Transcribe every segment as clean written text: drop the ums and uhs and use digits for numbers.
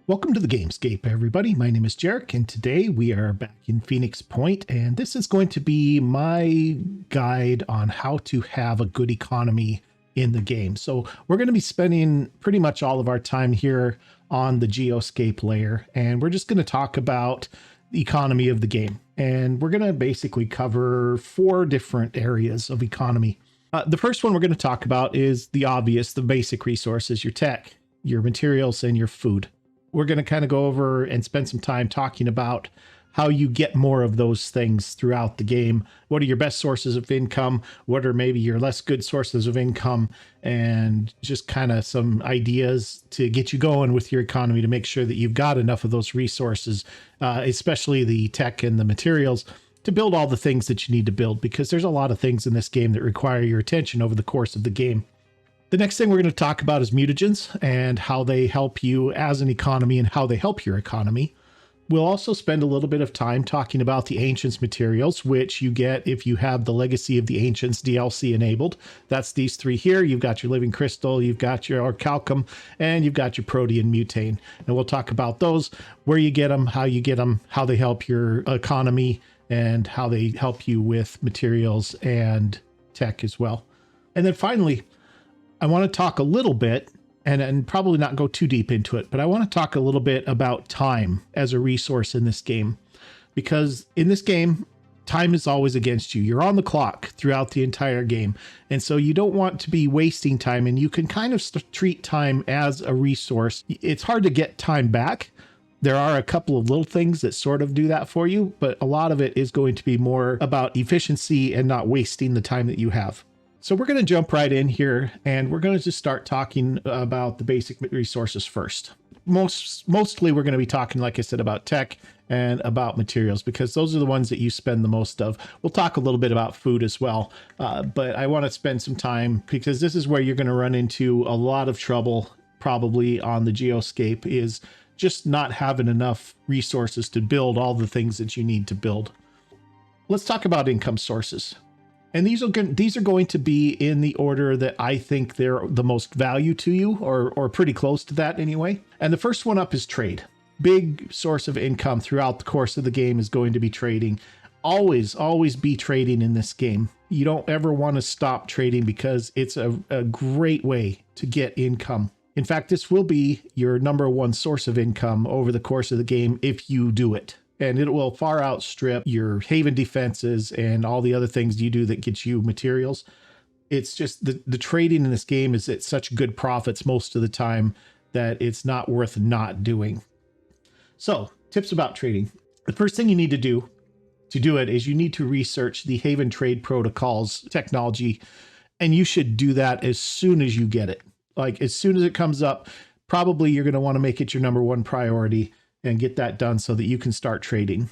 Welcome to the Gamescape, everybody. My name is Jeric, and today we are back in Phoenix Point, and this is going to be my guide on how to have a good economy in the game. So we're going to be spending pretty much all of our time here on the geoscape layer, and we're just going to talk about the economy of the game. And we're going to basically cover 4 different areas of economy. The first one we're going to talk about is the obvious, the basic resources, your tech, your materials, and your food. We're going to kind of go over and spend some time talking about how you get more of those things throughout the game. What are your best sources of income? What are maybe your less good sources of income? And just kind of some ideas to get you going with your economy to make sure that you've got enough of those resources, especially the tech and the materials, to build all the things that you need to build, because there's a lot of things in this game that require your attention over the course of the game. The next thing we're going to talk about is mutagens and how they help you as an economy and how they help your economy. We'll also spend a little bit of time talking about the Ancients materials, which you get if you have the Legacy of the Ancients DLC enabled. That's these 3 here. You've got your Living Crystal, you've got your Orichalcum, and you've got your Protean Mutane. And we'll talk about those, where you get them, how they help your economy, and how they help you with materials and tech as well. And then finally, I want to talk a little bit, and probably not go too deep into it, but I want to talk a little bit about time as a resource in this game. Because in this game, time is always against you. You're on the clock throughout the entire game. And so you don't want to be wasting time, and you can kind of treat time as a resource. It's hard to get time back. There are a couple of little things that sort of do that for you, but a lot of it is going to be more about efficiency and not wasting the time that you have. So we're going to jump right in here, and we're going to just start talking about the basic resources first. Mostly we're going to be talking, like I said, about tech and about materials, because those are the ones that you spend the most of. We'll talk a little bit about food as well, but I want to spend some time, because this is where you're going to run into a lot of trouble probably on the geoscape, is just not having enough resources to build all the things that you need to build. Let's talk about income sources. And these are going to be in the order that I think they're the most value to you, or pretty close to that anyway. And the first one up is trade. Big source of income throughout the course of the game is going to be trading. Always be trading in this game. You don't ever want to stop trading, because it's a great way to get income. In fact, this will be your number 1 source of income over the course of the game if you do it. And it will far outstrip your haven defenses and all the other things you do that get you materials. It's just the trading in this game is at such good profits most of the time that it's not worth not doing. So, tips about trading. The first thing you need to do it is you need to research the Haven Trade Protocols technology, and you should do that as soon as you get it. Like, as soon as it comes up, probably you're going to want to make it your number 1 priority and get that done so that you can start trading.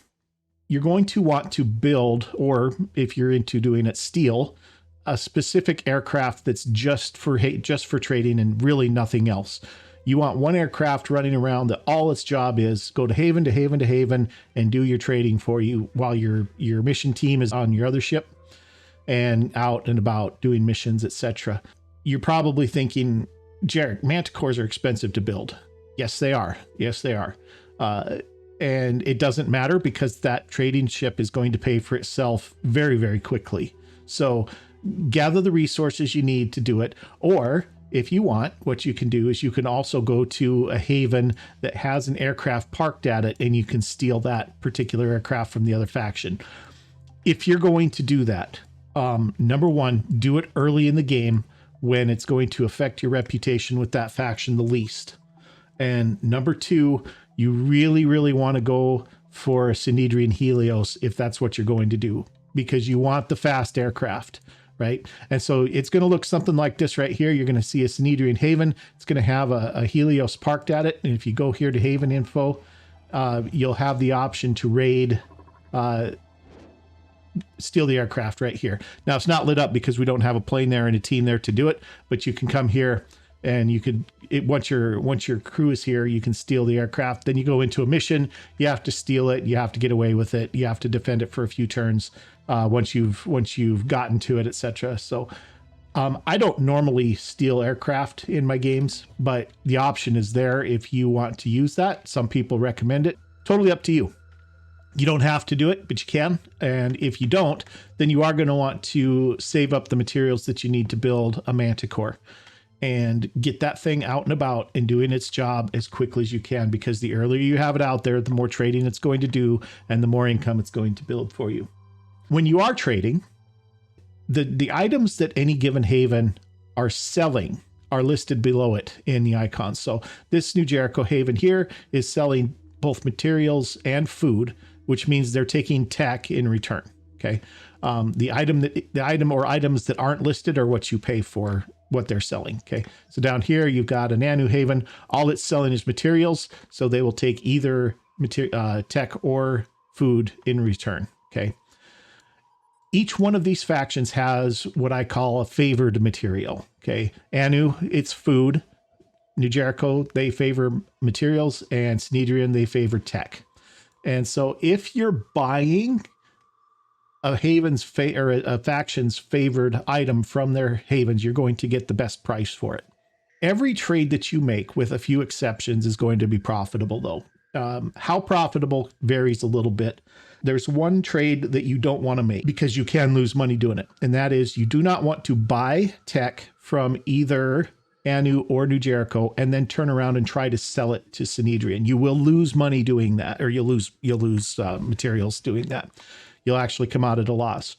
You're going to want to build, or if you're into doing it, steal a specific aircraft that's just for trading and really nothing else. You want 1 aircraft running around that all its job is go to haven to haven to haven and do your trading for you while your mission team is on your other ship and out and about doing missions, etc. You're probably thinking, Jeric, manticores are expensive to build. Yes, they are. And it doesn't matter, because that trading ship is going to pay for itself very, very quickly. So gather the resources you need to do it. Or if you want, what you can do is you can also go to a haven that has an aircraft parked at it, and you can steal that particular aircraft from the other faction. If you're going to do that, number 1, do it early in the game when it's going to affect your reputation with that faction the least. And number 2, you really, really want to go for a Synedrian Helios if that's what you're going to do, because you want the fast aircraft, right? And so it's going to look something like this right here. You're going to see a Synedrian Haven. It's going to have a Helios parked at it. And if you go here to Haven Info, you'll have the option to raid, steal the aircraft right here. Now, it's not lit up because we don't have a plane there and a team there to do it, but you can come here. And you could, once your crew is here, you can steal the aircraft. Then you go into a mission. You have to steal it. You have to get away with it. You have to defend it for a few turns once you've gotten to it, etc. So I don't normally steal aircraft in my games, but the option is there if you want to use that. Some people recommend it. Totally up to you. You don't have to do it, but you can. And if you don't, then you are going to want to save up the materials that you need to build a manticore and get that thing out and about and doing its job as quickly as you can, because the earlier you have it out there, the more trading it's going to do and the more income it's going to build for you. When you are trading, the items that any given haven are selling are listed below it in the icons. So this New Jericho haven here is selling both materials and food, which means they're taking tech in return. Okay. The item or items that aren't listed are what you pay for what they're selling. Okay. So down here, you've got an Anu haven. All it's selling is materials. So they will take either tech or food in return. Okay. Each one of these factions has what I call a favored material. Okay. Anu, it's food. New Jericho, they favor materials, and Synedrian, they favor tech. And so if you're buying a haven's or a faction's favored item from their havens, you're going to get the best price for it. Every trade that you make, with a few exceptions, is going to be profitable, though. How profitable varies a little bit. There's one trade that you don't want to make because you can lose money doing it. And that is, you do not want to buy tech from either Anu or New Jericho and then turn around and try to sell it to Synedrian. You will lose money doing that, or you'll lose materials doing that. You'll actually come out at a loss.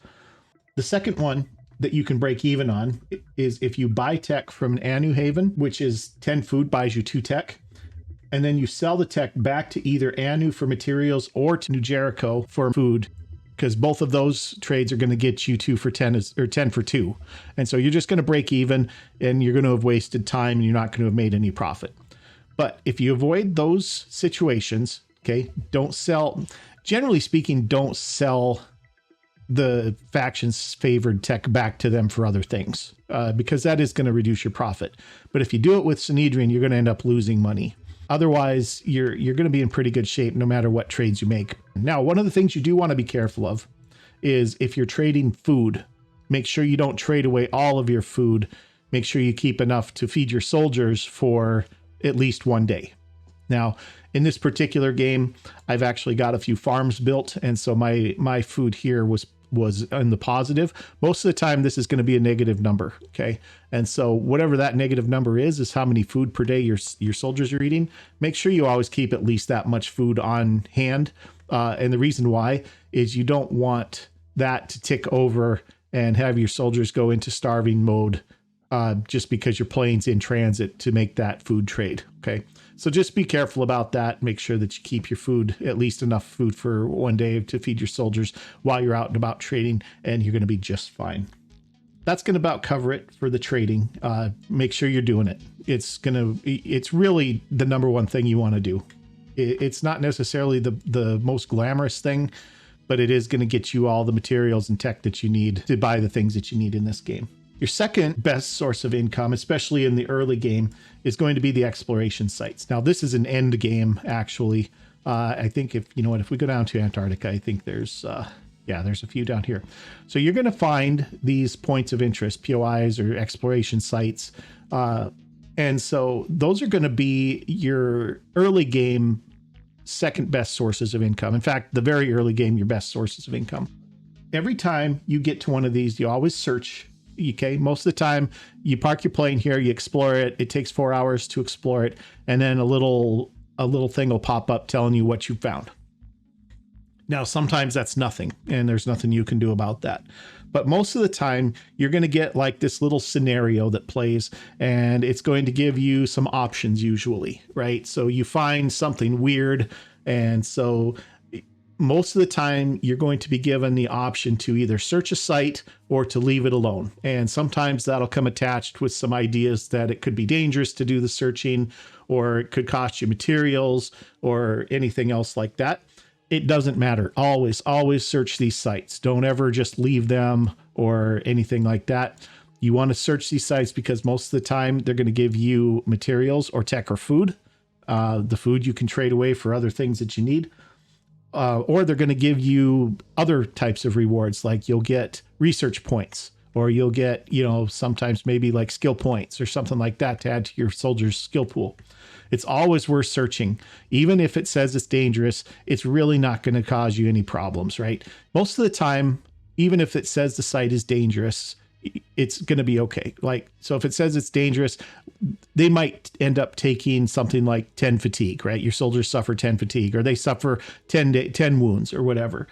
The second one that you can break even on is if you buy tech from an Anu haven, which is 10 food buys you 2 tech, and then you sell the tech back to either Anu for materials or to New Jericho for food, because both of those trades are going to get you 2 for 10 or 10 for 2. And so you're just going to break even, and you're going to have wasted time, and you're not going to have made any profit. But if you avoid those situations, okay, don't sell, generally speaking, don't sell the faction's favored tech back to them for other things, because that is going to reduce your profit. But if you do it with Synedrian, you're going to end up losing money. Otherwise, you're going to be in pretty good shape no matter what trades you make. Now, one of the things you do want to be careful of is if you're trading food, make sure you don't trade away all of your food. Make sure you keep enough to feed your soldiers for at least one day. Now, in this particular game, I've actually got a few farms built, and so my food here was in the positive. Most of the time, this is going to be a negative number, okay? And so whatever that negative number is how many food per day your soldiers are eating. Make sure you always keep at least that much food on hand. And the reason why is you don't want that to tick over and have your soldiers go into starving mode just because your plane's in transit to make that food trade, okay? So just be careful about that. Make sure that you keep your food, at least enough food for one day to feed your soldiers while you're out and about trading, and you're going to be just fine. That's going to about cover it for the trading. Make sure you're doing it. It's really the number one thing you want to do. It's not necessarily the most glamorous thing, but it is going to get you all the materials and tech that you need to buy the things that you need in this game. Your second best source of income, especially in the early game, is going to be the exploration sites. Now, this is an end game, actually. I think if we go down to Antarctica, I think there's a few down here. So you're going to find these points of interest, POIs or exploration sites. And so those are going to be your early game second best sources of income. In fact, the very early game, your best sources of income. Every time you get to one of these, you always search. Okay, most of the time you park your plane here, you explore it. It takes 4 hours to explore it, and then a little thing will pop up telling you what you found. Now, sometimes that's nothing, and there's nothing you can do about that. But most of the time, you're going to get like this little scenario that plays, and it's going to give you some options usually, right? So you find something weird, and so most of the time you're going to be given the option to either search a site or to leave it alone. And sometimes that'll come attached with some ideas that it could be dangerous to do the searching, or it could cost you materials or anything else like that. It doesn't matter. Always search these sites. Don't ever just leave them or anything like that. You want to search these sites because most of the time they're going to give you materials or tech or food. The food you can trade away for other things that you need. Or they're going to give you other types of rewards, like you'll get research points, or you'll get, sometimes maybe like skill points or something like that to add to your soldier's skill pool. It's always worth searching. Even if it says it's dangerous, it's really not going to cause you any problems, right? Most of the time, even if it says the site is dangerous, it's going to be okay. So if it says it's dangerous, they might end up taking something like 10 fatigue, right? Your soldiers suffer 10 fatigue, or they suffer 10 wounds or whatever.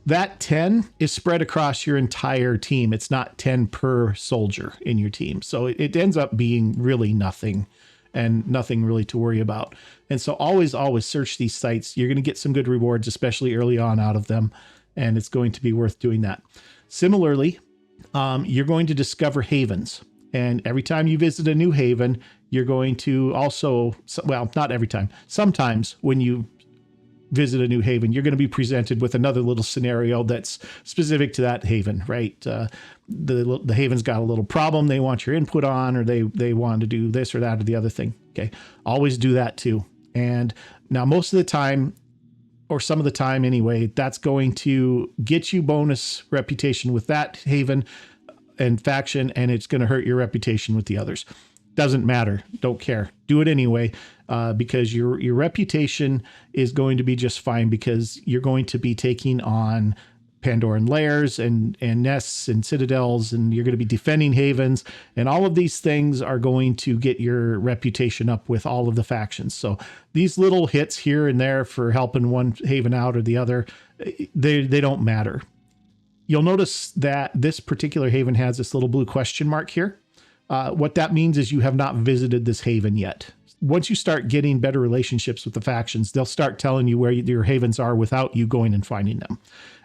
That 10 is spread across your entire team. It's not 10 per soldier in your team. So it ends up being really nothing, and nothing really to worry about. And so always search these sites. You're going to get some good rewards, especially early on out of them. And it's going to be worth doing that. Similarly, you're going to discover havens. And every time you visit a new haven, you're going to also, well, not every time, sometimes when you visit a new haven, you're going to be presented with another little scenario that's specific to that haven, right? The haven's got a little problem they want your input on, or they want to do this or that or the other thing. Okay. Always do that too. And now most of the time, or some of the time anyway, that's going to get you bonus reputation with that haven and faction, and it's going to hurt your reputation with the others. Doesn't matter. Don't care. Do it anyway, because your reputation is going to be just fine, because you're going to be taking on Pandoran lairs and nests and citadels, and you're going to be defending havens, and all of these things are going to get your reputation up with all of the factions. So these little hits here and there for helping one haven out or the other, they don't matter. You'll notice that this particular haven has this little blue question mark here. What that means is you have not visited this haven yet. Once you start getting better relationships with the factions, they'll start telling you where your havens are without you going and finding them.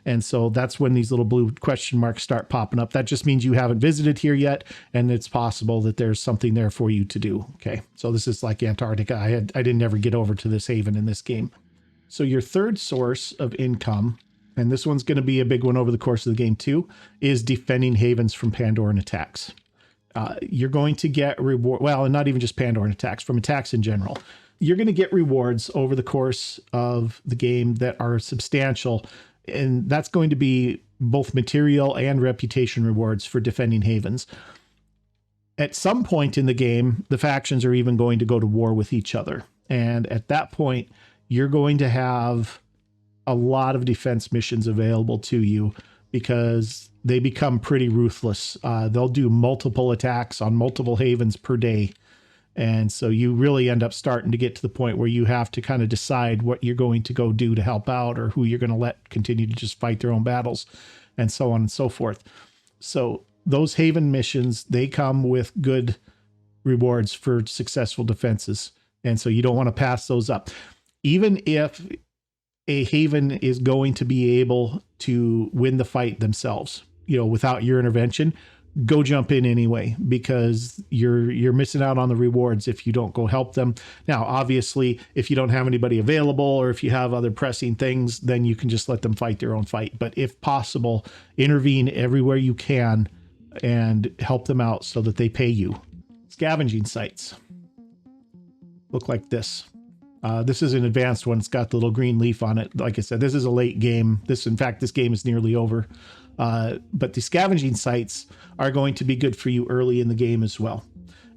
And so that's when these little blue question marks start popping up. That just means you haven't visited here yet, and it's possible that there's something there for you to do. Okay, so this is like Antarctica. I didn't ever get over to this haven in this game. So your third source of income, and this one's going to be a big one over the course of the game too, is defending havens from Pandoran attacks. You're going to get reward, well, and not even just Pandoran attacks, from attacks in general. You're going to get rewards over the course of the game that are substantial, and that's going to be both material and reputation rewards for defending havens. At some point in the game, the factions are even going to go to war with each other. And at that point, you're going to have a lot of defense missions available to you, because they become pretty ruthless. They'll do multiple attacks on multiple havens per day. And so you really end up starting to get to the point where you have to kind of decide what you're going to go do to help out, or who you're going to let continue to just fight their own battles, and so on and so forth. So those haven missions, they come with good rewards for successful defenses. And so you don't want to pass those up. Even if a haven is going to be able to win the fight themselves, without your intervention, go jump in anyway, because you're missing out on the rewards if you don't go help them. Now, obviously, if you don't have anybody available, or if you have other pressing things, then you can just let them fight their own fight. But if possible, intervene everywhere you can and help them out so that they pay you. Scavenging sites look like this. This is an advanced one. It's got the little green leaf on it. Like I said, this is a late game. In fact, this game is nearly over. But the scavenging sites are going to be good for you early in the game as well.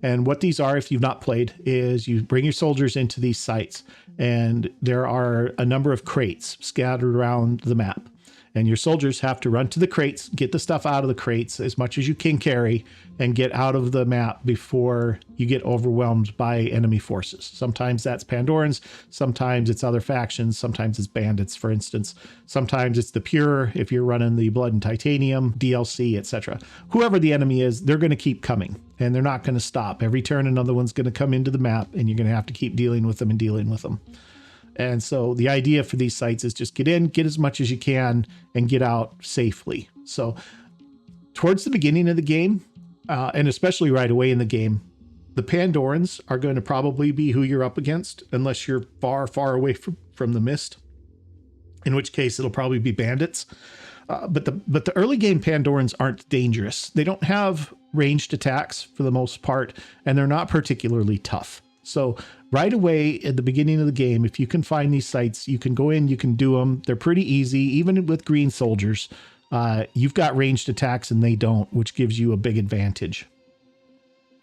And what these are, if you've not played, is you bring your soldiers into these sites, and there are a number of crates scattered around the map. And your soldiers have to run to the crates, get the stuff out of the crates as much as you can carry, and get out of the map before you get overwhelmed by enemy forces. Sometimes that's Pandorans, sometimes it's other factions, sometimes it's bandits, for instance. Sometimes it's the Pure, if you're running the Blood and Titanium, DLC, etc. Whoever the enemy is, they're going to keep coming, and they're not going to stop. Every turn, another one's going to come into the map, and you're going to have to keep dealing with them and dealing with them. And so the idea for these sites is just get in, get as much as you can, and get out safely. So towards the beginning of the game, and especially right away in the game, the Pandorans are going to probably be who you're up against, unless you're far, far away from the mist, in which case it'll probably be bandits. But the early game Pandorans aren't dangerous. They don't have ranged attacks for the most part, and they're not particularly tough. So right away at the beginning of the game, if you can find these sites, you can go in, you can do them. They're pretty easy, even with green soldiers. you've got ranged attacks and they don't, which gives you a big advantage.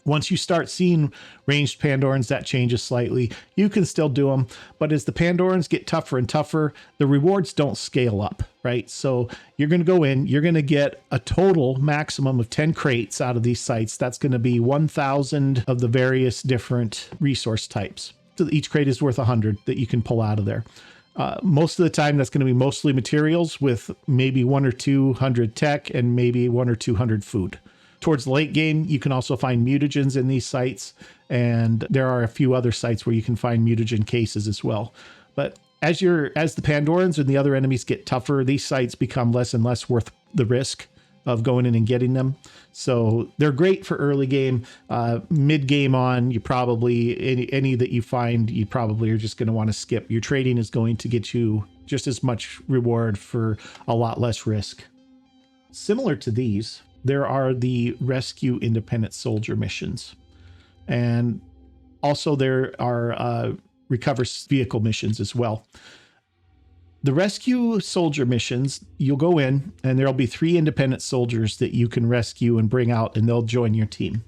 Once you start seeing ranged Pandorans, that changes slightly. You can still do them, but as the Pandorans get tougher and tougher, the rewards don't scale up, right? So you're going to go in, you're going to get a total maximum of 10 crates out of these sites. That's going to be 1,000 of the various different resource types. So each crate is worth 100 that you can pull out of there. Most of the time, that's going to be mostly materials with maybe 1 or 200 tech and maybe 1 or 200 food. Towards the late game, you can also find mutagens in these sites, and there are a few other sites where you can find mutagen cases as well. But as the Pandorans and the other enemies get tougher, these sites become less and less worth the risk of going in and getting them. So they're great for early game. Mid game on, you probably any that you find, you probably are just going to want to skip. Your trading is going to get you just as much reward for a lot less risk. Similar to these, there are the rescue independent soldier missions. And also there are recover vehicle missions as well. The rescue soldier missions, you'll go in and there'll be 3 independent soldiers that you can rescue and bring out, and they'll join your team.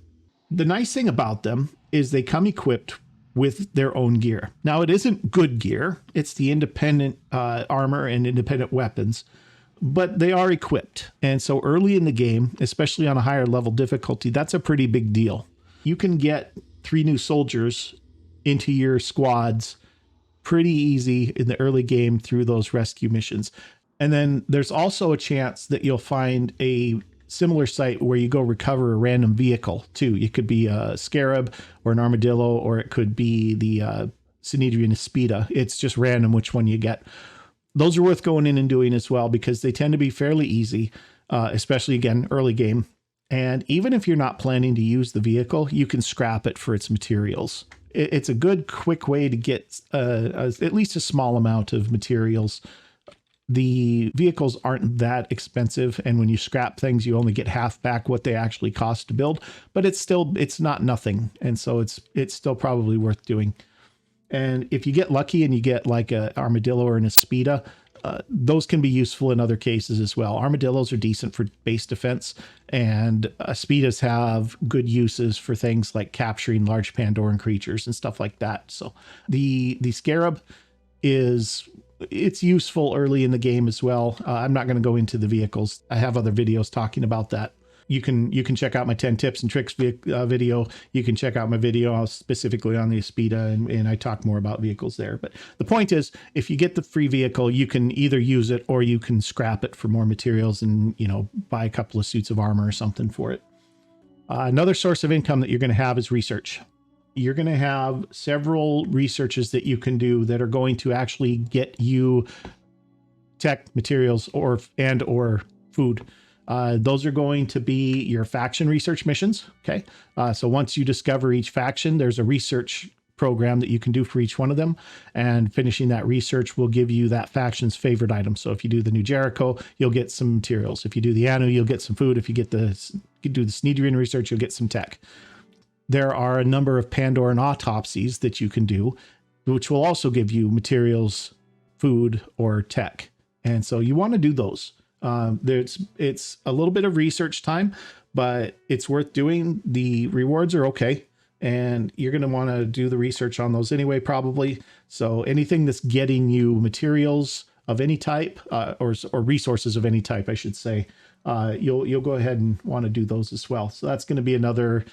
The nice thing about them is they come equipped with their own gear. Now, it isn't good gear. It's the independent armor and independent weapons, but they are equipped. And so early in the game, especially on a higher level difficulty, that's a pretty big deal. You can get 3 new soldiers into your squads pretty easy in the early game through those rescue missions. And then there's also a chance that you'll find a similar site where you go recover a random vehicle too. It could be a scarab or an armadillo, or it could be the Synedrian Aspida. It's just random which one you get. Those are worth going in and doing as well, because they tend to be fairly easy, especially, again, early game. And even if you're not planning to use the vehicle, you can scrap it for its materials. It's a good, quick way to get at least a small amount of materials. The vehicles aren't that expensive, and when you scrap things, you only get half back what they actually cost to build. But it's not nothing, and so it's still probably worth doing. And if you get lucky and you get like an armadillo or an aspida, those can be useful in other cases as well. Armadillos are decent for base defense, and aspidas have good uses for things like capturing large Pandoran creatures and stuff like that. So the scarab it's useful early in the game as well. I'm not going to go into the vehicles. I have other videos talking about that. You can check out my 10 tips and tricks video. You can check out my video specifically on the Aspida, and I talk more about vehicles there. But the point is, if you get the free vehicle, you can either use it or you can scrap it for more materials and, buy a couple of suits of armor or something for it. Another source of income that you're going to have is research. You're going to have several researches that you can do that are going to actually get you tech, materials, or food. Those are going to be your faction research missions. Okay. So once you discover each faction, there's a research program that you can do for each one of them. And finishing that research will give you that faction's favorite item. So if you do the new Jericho, you'll get some materials. If you do the Anu, you'll get some food. If you do the Synedrian research, you'll get some tech. There are a number of Pandoran autopsies that you can do, which will also give you materials, food, or tech. And so you want to do those. It's a little bit of research time, but it's worth doing. The rewards are okay, and you're going to want to do the research on those anyway, probably. So anything that's getting you materials of any type, or resources of any type, I should say, you'll go ahead and want to do those as well. So that's going to be another,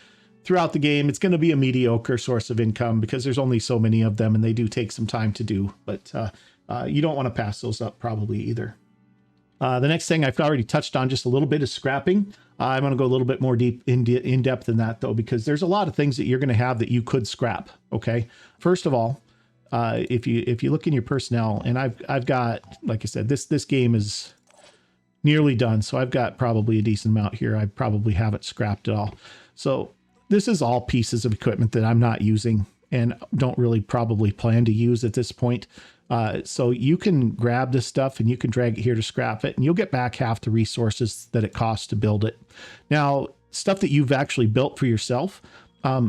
throughout the game, it's going to be a mediocre source of income because there's only so many of them and they do take some time to do, but you don't want to pass those up probably either. The next thing I've already touched on just a little bit is scrapping. I'm going to go a little bit more deep in depth than that, though, because there's a lot of things that you're going to have that you could scrap. Okay. First of all, if you look in your personnel, and I've got, like I said, this game is nearly done. So I've got probably a decent amount here. I probably haven't scrapped it all. So this is all pieces of equipment that I'm not using and don't really probably plan to use at this point. So you can grab this stuff and you can drag it here to scrap it, and you'll get back half the resources that it costs to build it. Now, stuff that you've actually built for yourself,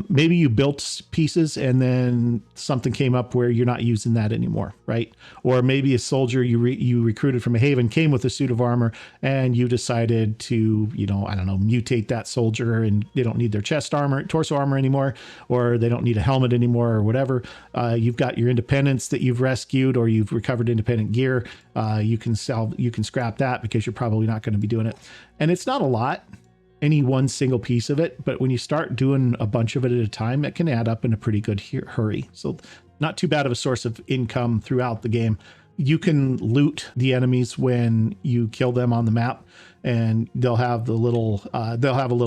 Maybe you built pieces and then something came up where you're not using that anymore, right? Or maybe a soldier you recruited from a haven came with a suit of armor and you decided to, I don't know, mutate that soldier and they don't need their torso armor anymore, or they don't need a helmet anymore or whatever. You've got your independents that you've rescued or you've recovered independent gear. You can scrap that because you're probably not going to be doing it. And it's not a lot, any one single piece of it, but when you start doing a bunch of it at a time, it can add up in a pretty good hurry. So not too bad of a source of income throughout the game. You can loot the enemies when you kill them on the map, and they'll have a little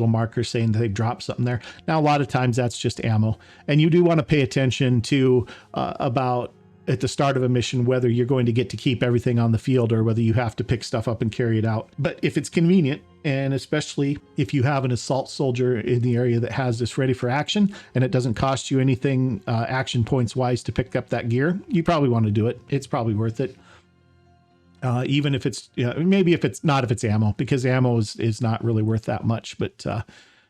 marker saying that they dropped something there. Now, a lot of times that's just ammo, and you do want to pay attention to about at the start of a mission whether you're going to get to keep everything on the field or whether you have to pick stuff up and carry it out. But if it's convenient, and especially if you have an assault soldier in the area that has this ready for action and it doesn't cost you anything action points wise to pick up that gear, you probably want to do it. It's probably worth it. Even if it's, maybe if it's ammo, because ammo is not really worth that much. But,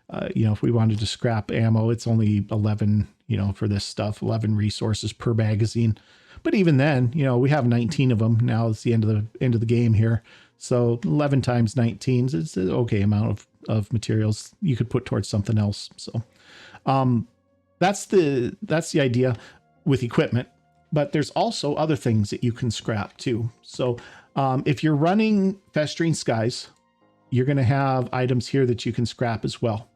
if we wanted to scrap ammo, it's only 11, for this stuff, 11 resources per magazine. But even then, we have 19 of them. Now it's the end of the game here. So 11 times 19 is an okay amount of materials you could put towards something else. So that's the idea with equipment. But there's also other things that you can scrap too. So if you're running Festering Skies, you're going to have items here that you can scrap as well.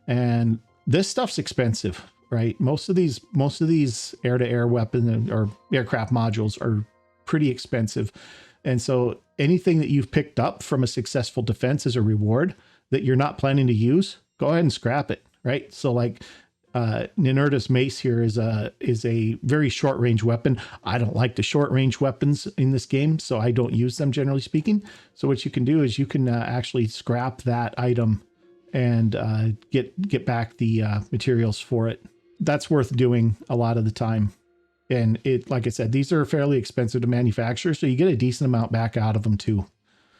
And this stuff's expensive, right? Most of these air-to-air weapon or aircraft modules are pretty expensive. And so anything that you've picked up from a successful defense as a reward that you're not planning to use, go ahead and scrap it, right? So like Ninurta's mace here is a very short range weapon. I don't like the short range weapons in this game, so I don't use them generally speaking. So what you can do is you can actually scrap that item and get back the materials for it. That's worth doing a lot of the time. And it, like I said, these are fairly expensive to manufacture, so you get a decent amount back out of them too.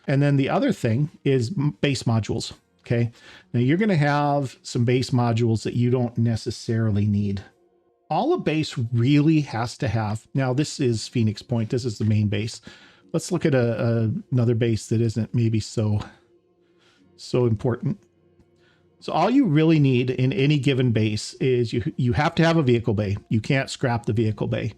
And then the other thing is base modules. Okay. Now you're going to have some base modules that you don't necessarily need. All a base really has to have. Now this is Phoenix Point. This is the main base. Let's look at another base that isn't maybe so important. So all you really need in any given base is you have to have a vehicle bay. You can't scrap the vehicle bay.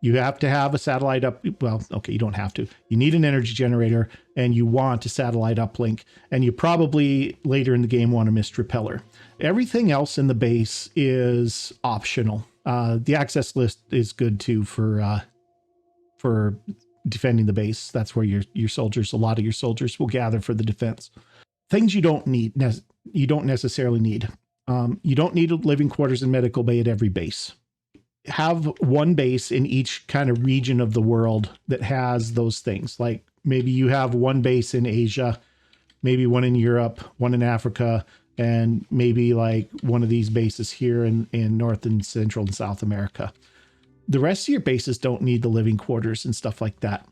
You have to have a satellite up. Well, okay, you don't have to. You need an energy generator and you want a satellite uplink. And you probably later in the game want a mist repeller. Everything else in the base is optional. The access list is good too for defending the base. That's where your soldiers, a lot of your soldiers will gather for the defense. Things you don't need, you don't necessarily need. You don't need living quarters and medical bay at every base. Have one base in each kind of region of the world that has those things. Like maybe you have one base in Asia, maybe one in Europe, one in Africa, and maybe like one of these bases here in North and Central and South America. The rest of your bases don't need the living quarters and stuff like that.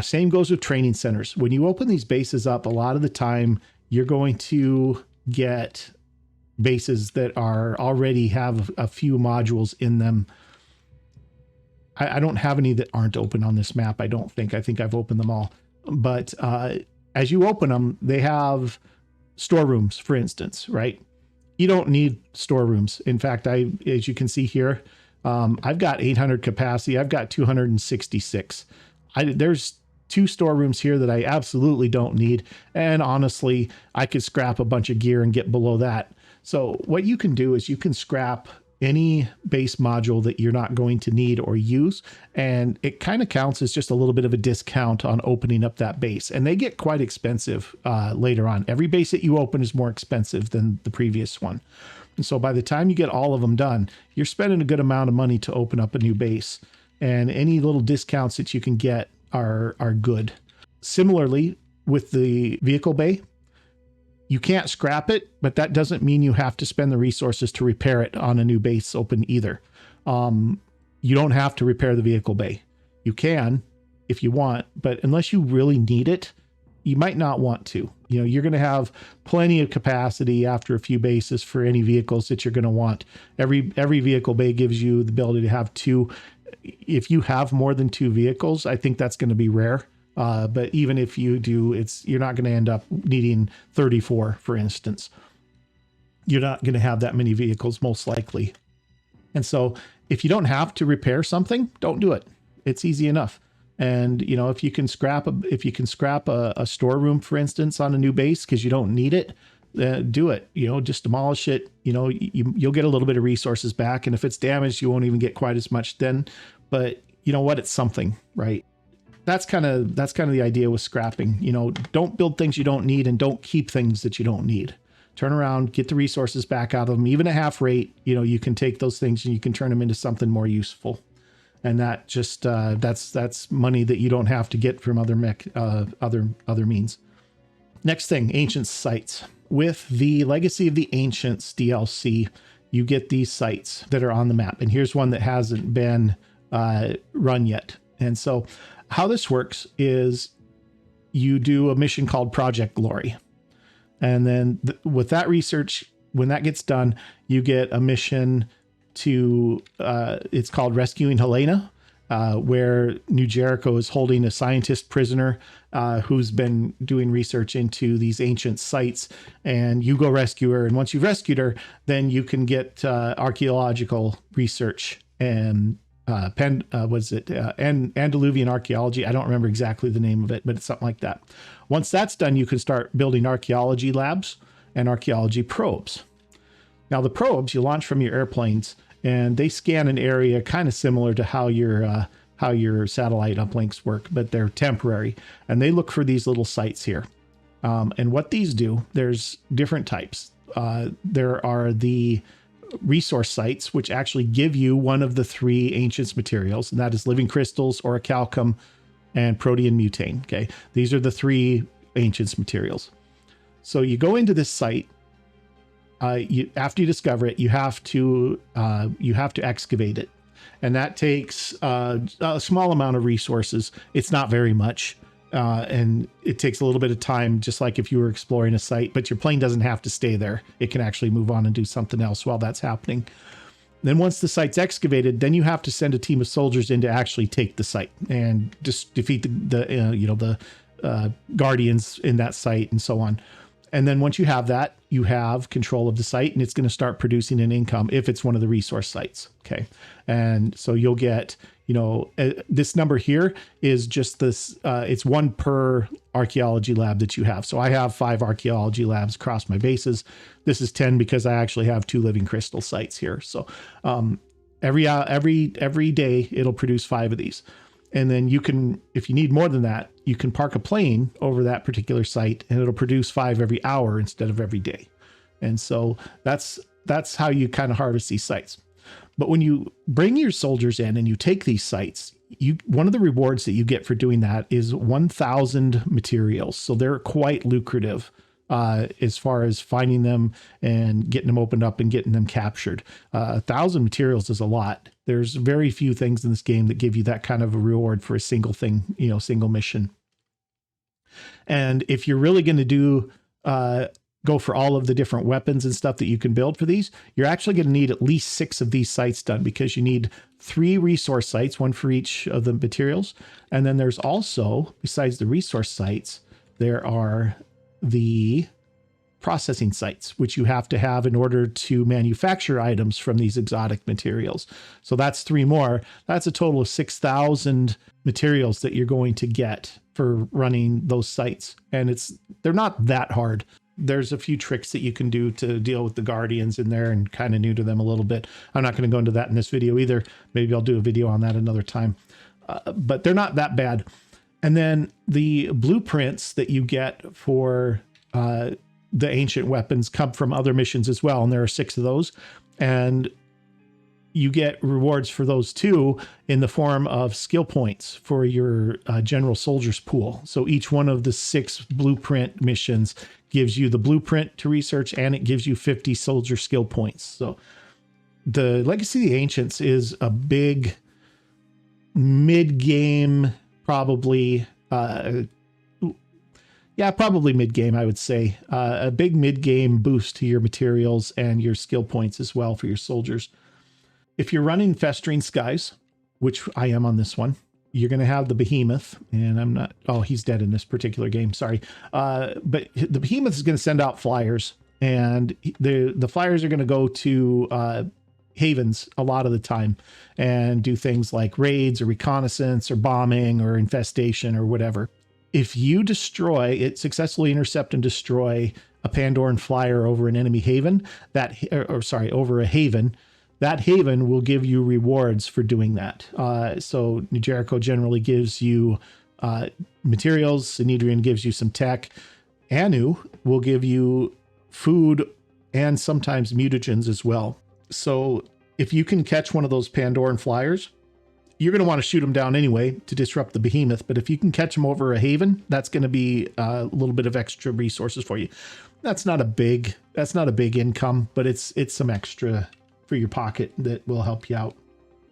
Same goes with training centers. When you open these bases up, a lot of the time you're going to get bases that are already have a few modules in them. I don't have any that aren't open on this map. I think I've opened them all. But as you open them, they have storerooms, for instance, right? You don't need storerooms. In fact, as you can see here, I've got 800 capacity. I've got 266. There's 2 storerooms here that I absolutely don't need. And honestly, I could scrap a bunch of gear and get below that. So what you can do is you can scrap any base module that you're not going to need or use. And it kind of counts as just a little bit of a discount on opening up that base. And they get quite expensive later on. Every base that you open is more expensive than the previous one. And so by the time you get all of them done, you're spending a good amount of money to open up a new base. And any little discounts that you can get are good. Similarly, with the vehicle bay, you can't scrap it, but that doesn't mean you have to spend the resources to repair it on a new base open either. You don't have to repair the vehicle bay. You can if you want, but unless you really need it, you might not want to. You know, you're going to have plenty of capacity after a few bases for any vehicles that you're going to want. Every vehicle bay gives you the ability to have 2. If you have more than 2 vehicles, I think that's going to be rare. But even if you do, you're not going to end up needing 34, for instance. You're not going to have that many vehicles, most likely. And so if you don't have to repair something, don't do it. It's easy enough. And, you know, if you can scrap a storeroom, for instance, on a new base because you don't need it, do it. You know, just demolish it. You know, you'll get a little bit of resources back. And if it's damaged, you won't even get quite as much then. But you know what? It's something, right? That's kind of the idea with scrapping. You know, don't build things you don't need and don't keep things that you don't need. Turn around, get the resources back out of them. Even at half rate, you know, you can take those things and you can turn them into something more useful. And that just that's money that you don't have to get from other means. Next thing, ancient sites. With the Legacy of the Ancients DLC, you get these sites that are on the map. And here's one that hasn't been run yet. And so how this works is you do a mission called Project Glory. And then with that research, when that gets done, you get a mission to, it's called Rescuing Helena, where New Jericho is holding a scientist prisoner who's been doing research into these ancient sites. And you go rescue her. And once you've rescued her, then you can get archaeological research and Andaluvian archaeology. I don't remember exactly the name of it, but it's something like that. Once that's done, you can start building archaeology labs and archaeology probes. Now the probes you launch from your airplanes and they scan an area kind of similar to how your satellite uplinks work, but they're temporary and they look for these little sites here. And what these do, there's different types. There are the resource sites, which actually give you one of the 3 ancients materials, and that is living crystals, orichalcum, and protean mutane. Okay, these are the 3 ancients materials. So you go into this site. After you discover it, you have to excavate it, and that takes a small amount of resources. It's not very much. And it takes a little bit of time, just like if you were exploring a site, but your plane doesn't have to stay there. It can actually move on and do something else while that's happening. Then once the site's excavated, then you have to send a team of soldiers in to actually take the site and just defeat the guardians in that site and so on. And then once you have that, you have control of the site and it's going to start producing an income if it's one of the resource sites. Okay. And so you'll get, this number here is just this, it's 1 per archaeology lab that you have. So I have 5 archaeology labs across my bases. This is 10 because I actually have 2 living crystal sites here. So every day it'll produce 5 of these. And then you can, if you need more than that, you can park a plane over that particular site and it'll produce 5 every hour instead of every day. And so that's how you kind of harvest these sites. But when you bring your soldiers in and you take these sites, one of the rewards that you get for doing that is 1,000 materials. So they're quite lucrative as far as finding them and getting them opened up and getting them captured. 1,000 materials is a lot. There's very few things in this game that give you that kind of a reward for a single thing, single mission. And if you're really going to go for all of the different weapons and stuff that you can build for these, you're actually going to need at least 6 of these sites done, because you need 3 resource sites, 1 for each of the materials. And then there's also, besides the resource sites, there are the processing sites, which you have to have in order to manufacture items from these exotic materials. So that's 3 more. That's a total of 6,000 materials that you're going to get for running those sites. And they're not that hard. There's a few tricks that you can do to deal with the guardians in there, and kind of new to them a little bit. I'm not going to go into that in this video either. Maybe I'll do a video on that another time. But they're not that bad. And then the blueprints that you get for the ancient weapons come from other missions as well. And there are 6 of those. And you get rewards for those too in the form of skill points for your general soldiers pool. So each one of the 6 blueprint missions gives you the blueprint to research, and it gives you 50 soldier skill points. So the Legacy of the Ancients is a big mid-game, probably Yeah, probably mid-game, I would say. A big mid-game boost to your materials and your skill points as well for your soldiers. If you're running Festering Skies, which I am on this one, you're going to have the Behemoth, and I'm not, oh, he's dead in this particular game, sorry. But the Behemoth is going to send out flyers, and the flyers are going to go to havens a lot of the time and do things like raids or reconnaissance or bombing or infestation or whatever. If you destroy it, successfully intercept and destroy a Pandoran flyer over an enemy haven, over a haven, that haven will give you rewards for doing that. So Jericho generally gives you materials. Sinedrian gives you some tech. Anu will give you food and sometimes mutagens as well. So if you can catch one of those Pandoran flyers, you're going to want to shoot them down anyway to disrupt the Behemoth. But if you can catch them over a haven, that's going to be a little bit of extra resources for you. That's not a big income, but it's some extra for your pocket that will help you out.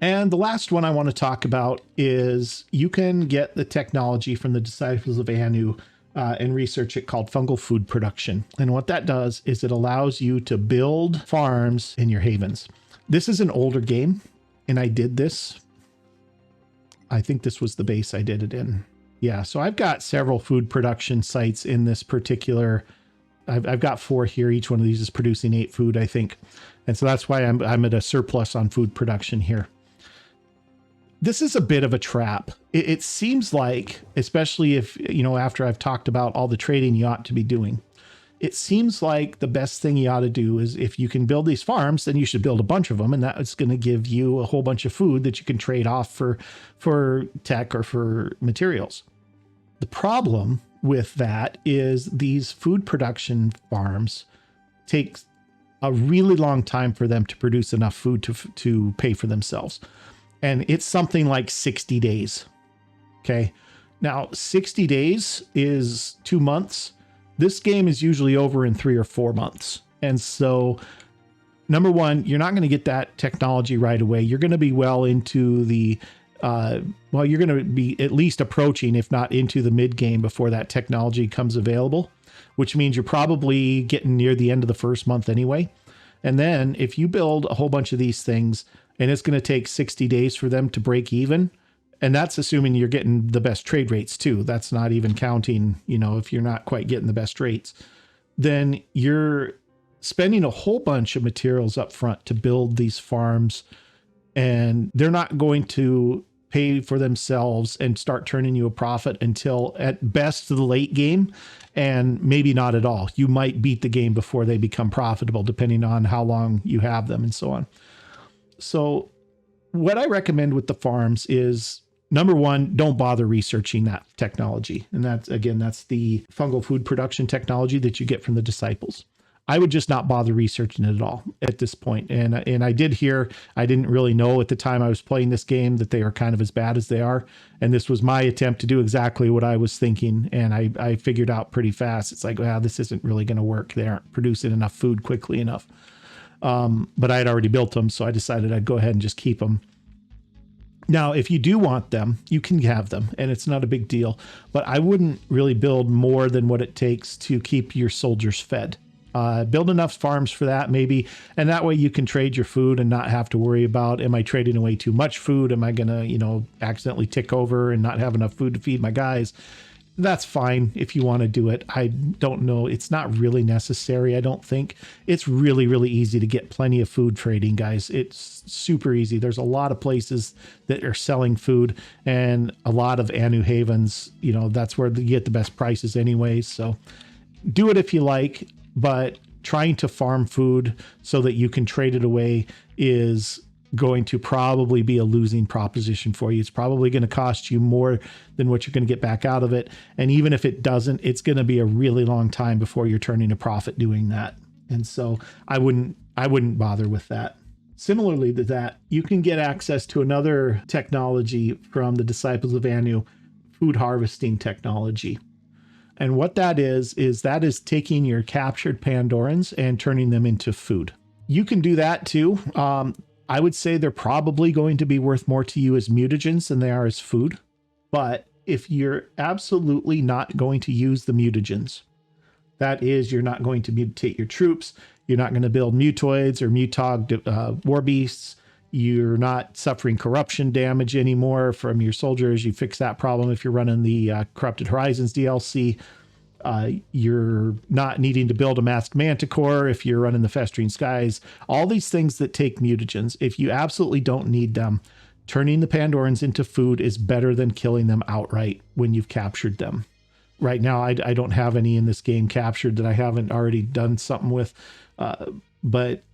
And the last one I want to talk about is you can get the technology from the Disciples of Anu and research it, called fungal food production. And what that does is it allows you to build farms in your havens. This is an older game, and I did this. I think this was the base I did it in. Yeah, so I've got several food production sites in this particular. I've got 4 here. Each one of these is producing 8 food, I think. And so that's why I'm at a surplus on food production here. This is a bit of a trap. It seems like, especially if, after I've talked about all the trading you ought to be doing, it seems like the best thing you ought to do is, if you can build these farms, then you should build a bunch of them. And that's going to give you a whole bunch of food that you can trade off for tech or for materials. The problem with that is these food production farms take a really long time for them to produce enough food to pay for themselves. And it's something like 60 days. Okay. Now 60 days is 2 months. This game is usually over in 3 or 4 months. And so, number one, you're not going to get that technology right away. You're going to be well into the, you're going to be at least approaching, if not into the mid game before that technology comes available, which means you're probably getting near the end of the first month anyway. And then if you build a whole bunch of these things and it's going to take 60 days for them to break even, and that's assuming you're getting the best trade rates too. That's not even counting, if you're not quite getting the best rates, then you're spending a whole bunch of materials up front to build these farms, and they're not going to pay for themselves and start turning you a profit until at best the late game, and maybe not at all. You might beat the game before they become profitable, depending on how long you have them and so on. So what I recommend with the farms is, number one, don't bother researching that technology. And that's the fungal food production technology that you get from the Disciples. I would just not bother researching it at all at this point. And I did hear, I didn't really know at the time I was playing this game that they are kind of as bad as they are. And this was my attempt to do exactly what I was thinking. And I figured out pretty fast. It's like, this isn't really going to work. They aren't producing enough food quickly enough. But I had already built them, so I decided I'd go ahead and just keep them. Now, if you do want them, you can have them, and it's not a big deal. But I wouldn't really build more than what it takes to keep your soldiers fed. Build enough farms for that, maybe, and that way you can trade your food and not have to worry about, am I trading away too much food? Am I going to, accidentally tick over and not have enough food to feed my guys? That's fine if you want to do it. I don't know. It's not really necessary, I don't think. It's really, really easy to get plenty of food trading, guys. It's super easy. There's a lot of places that are selling food, and a lot of Anu havens, that's where you get the best prices anyways. So do it if you like, but trying to farm food so that you can trade it away is going to probably be a losing proposition for you. It's probably going to cost you more than what you're going to get back out of it. And even if it doesn't, it's going to be a really long time before you're turning a profit doing that. And so I wouldn't bother with that. Similarly to that, you can get access to another technology from the Disciples of Anu, food harvesting technology. And what that is taking your captured Pandorans and turning them into food. You can do that too. I would say they're probably going to be worth more to you as mutagens than they are as food. But if you're absolutely not going to use the mutagens. That is, you're not going to mutate your troops. You're not going to build mutoids or mutog war beasts. You're not suffering corruption damage anymore from your soldiers. You fix that problem if you're running the Corrupted Horizons DLC. You're not needing to build a masked manticore if you're running the Festering Skies. All these things that take mutagens, if you absolutely don't need them, turning the Pandorans into food is better than killing them outright when you've captured them. Right now, I don't have any in this game captured that I haven't already done something with, but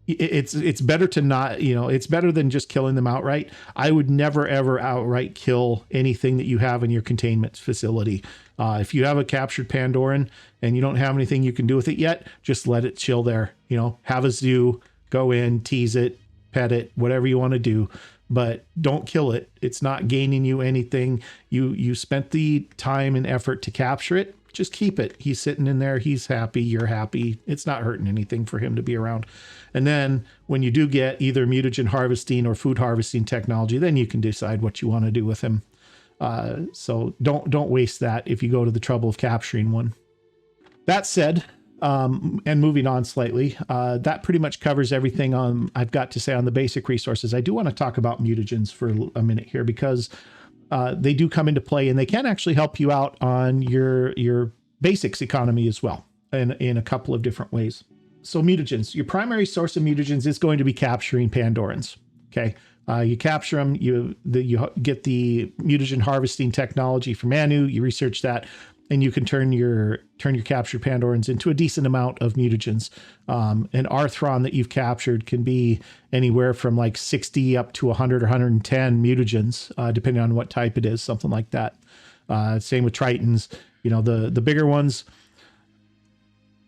it's better to not, it's better than just killing them outright. I would never, ever outright kill anything that you have in your containment facility. If you have a captured Pandoran and you don't have anything you can do with it yet, just let it chill there. Have a zoo, go in, tease it, pet it, whatever you want to do, but don't kill it. It's not gaining you anything. You spent the time and effort to capture it. Just keep it. He's sitting in there. He's happy. You're happy. It's not hurting anything for him to be around. And then when you do get either mutagen harvesting or food harvesting technology, then you can decide what you want to do with him. So don't waste that if you go to the trouble of capturing one. That said, and moving on slightly, that pretty much covers everything I've got to say on the basic resources. I do want to talk about mutagens for a minute here because they do come into play and they can actually help you out on your basics economy as well in a couple of different ways. So mutagens, your primary source of mutagens is going to be capturing Pandorans. Okay. You capture them, you get the mutagen harvesting technology from Anu, you research that, and you can turn your captured Pandorans into a decent amount of mutagens. An Arthron that you've captured can be anywhere from like 60 up to 100 or 110 mutagens, depending on what type it is, something like that. Same with Tritons. The bigger ones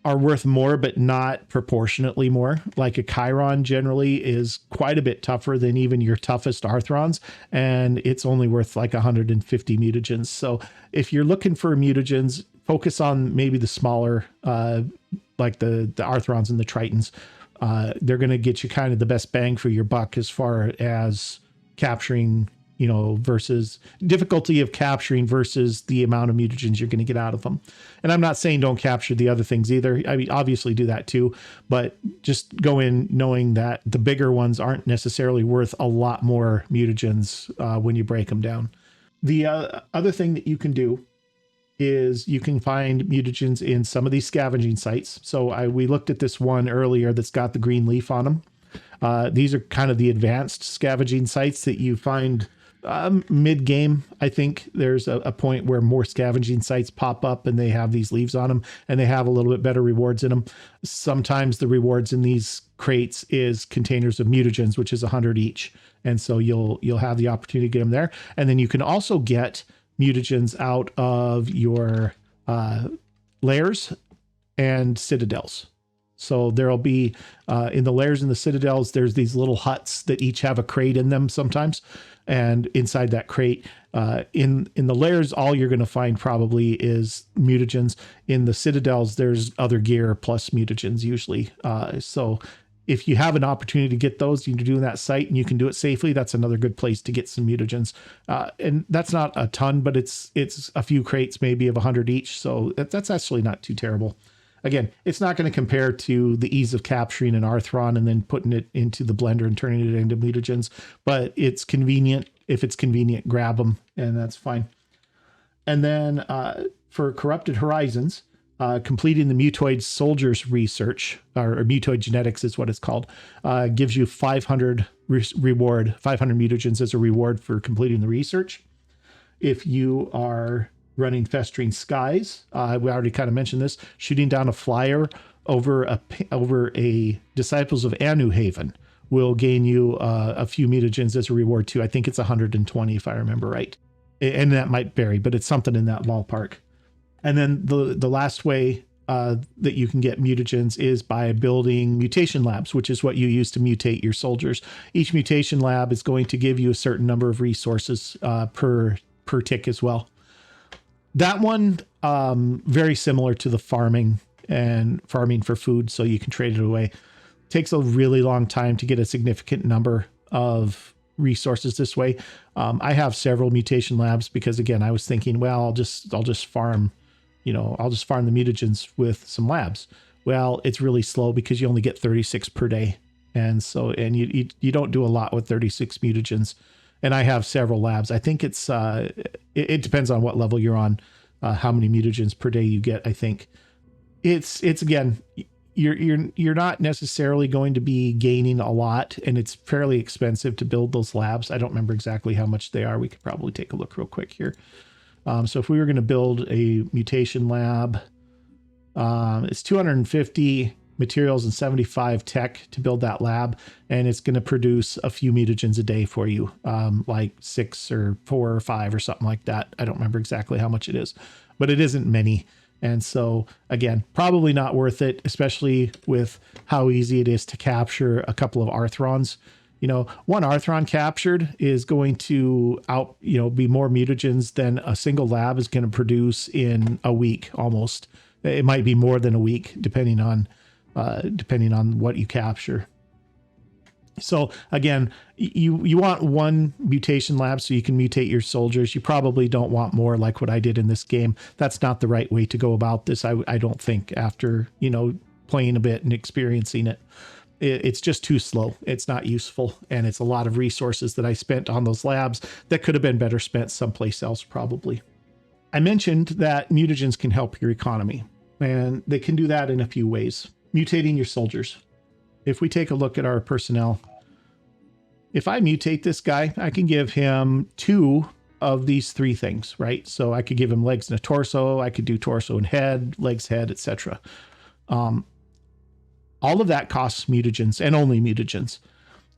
are worth more, but not proportionately more. Like a Chiron generally is quite a bit tougher than even your toughest Arthrons, and it's only worth like 150 mutagens. So if you're looking for mutagens, focus on maybe the smaller, like the Arthrons and the Tritons. They're going to get you kind of the best bang for your buck as far as capturing, versus difficulty of capturing versus the amount of mutagens you're going to get out of them. And I'm not saying don't capture the other things either. I mean, obviously do that too, but just go in knowing that the bigger ones aren't necessarily worth a lot more mutagens when you break them down. The other thing that you can do is you can find mutagens in some of these scavenging sites. So we looked at this one earlier that's got the green leaf on them. These are kind of the advanced scavenging sites that you find mid-game. I think there's a point where more scavenging sites pop up and they have these leaves on them and they have a little bit better rewards in them. Sometimes the rewards in these crates is containers of mutagens, which is 100 each. And so you'll have the opportunity to get them there. And then you can also get mutagens out of your lairs and citadels. So there'll be in the lairs and the citadels, there's these little huts that each have a crate in them sometimes. And inside that crate, in the lairs, all you're going to find probably is mutagens. In the citadels, there's other gear plus mutagens usually. So if you have an opportunity to get those, you can do that site and you can do it safely. That's another good place to get some mutagens. And that's not a ton, but it's a few crates, maybe of 100 each. So that's actually not too terrible. Again, it's not going to compare to the ease of capturing an Arthron and then putting it into the blender and turning it into mutagens, but it's convenient. If it's convenient, grab them, and that's fine. And then for Corrupted Horizons, completing the mutoid soldiers research, or mutoid genetics is what it's called, gives you 500 reward, 500 mutagens as a reward for completing the research. If you are running Festering Skies, we already kind of mentioned this, shooting down a flyer over a Disciples of Anu Haven will gain you a few mutagens as a reward too. I think it's 120 if I remember right. And that might vary, but it's something in that ballpark. And then the last way that you can get mutagens is by building mutation labs, which is what you use to mutate your soldiers. Each mutation lab is going to give you a certain number of resources per tick as well. That one, very similar to the farming for food, so you can trade it away. Takes a really long time to get a significant number of resources this way. I have several mutation labs because, again, I was thinking, well, I'll just farm, I'll just farm the mutagens with some labs. Well, it's really slow because you only get 36 per day. And so, and you don't do a lot with 36 mutagens. And I have several labs. I think it's, it depends on what level you're on, how many mutagens per day you get. I think it's again, you're not necessarily going to be gaining a lot, and it's fairly expensive to build those labs. I don't remember exactly how much they are. We could probably take a look real quick here. So if we were going to build a mutation lab, it's 250 materials and 75 tech to build that lab, and it's going to produce a few mutagens a day for you, like 6 or 4 or 5 or something like that. I don't remember exactly how much it is, but it isn't many. And so, again, probably not worth it, especially with how easy it is to capture a couple of Arthrons. One Arthron captured is going to be more mutagens than a single lab is going to produce in a week almost. It might be more than a week, depending on what you capture. So again, you want one mutation lab so you can mutate your soldiers. You probably don't want more like what I did in this game. That's not the right way to go about this. I don't think, after, playing a bit and experiencing it. It's just too slow. It's not useful. And it's a lot of resources that I spent on those labs that could have been better spent someplace else, probably. I mentioned that mutagens can help your economy, and they can do that in a few ways. Mutating your soldiers. If we take a look at our personnel, if I mutate this guy, I can give him 2 of these 3 things, right? So I could give him legs and a torso. I could do torso and head, legs, head, etc. All of that costs mutagens, and only mutagens.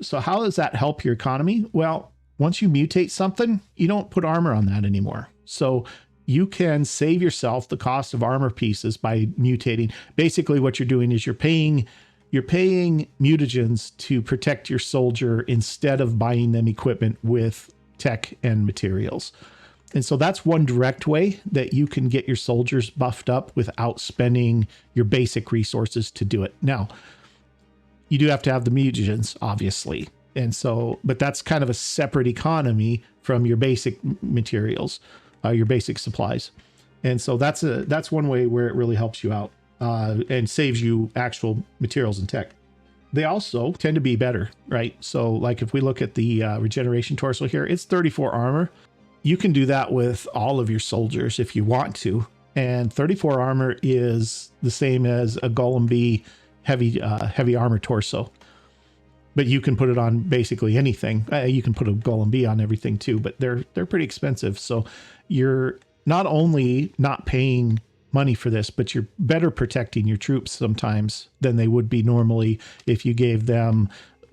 So how does that help your economy? Well, once you mutate something, you don't put armor on that anymore. So you can save yourself the cost of armor pieces by mutating. Basically, what you're doing is you're paying mutagens to protect your soldier instead of buying them equipment with tech and materials. And so that's one direct way that you can get your soldiers buffed up without spending your basic resources to do it. Now, you do have to have the mutagens, obviously. And so, but that's kind of a separate economy from your basic materials, your basic supplies. And so that's one way where it really helps you out. And saves you actual materials and tech. They also tend to be better, right? So like if we look at the regeneration torso here, it's 34 armor. You can do that with all of your soldiers if you want to. And 34 armor is the same as a Golem B heavy armor torso. But you can put it on basically anything. You can put a Golem B on everything too, but they're pretty expensive. So you're not only not paying money for this, but you're better protecting your troops sometimes than they would be normally if you gave them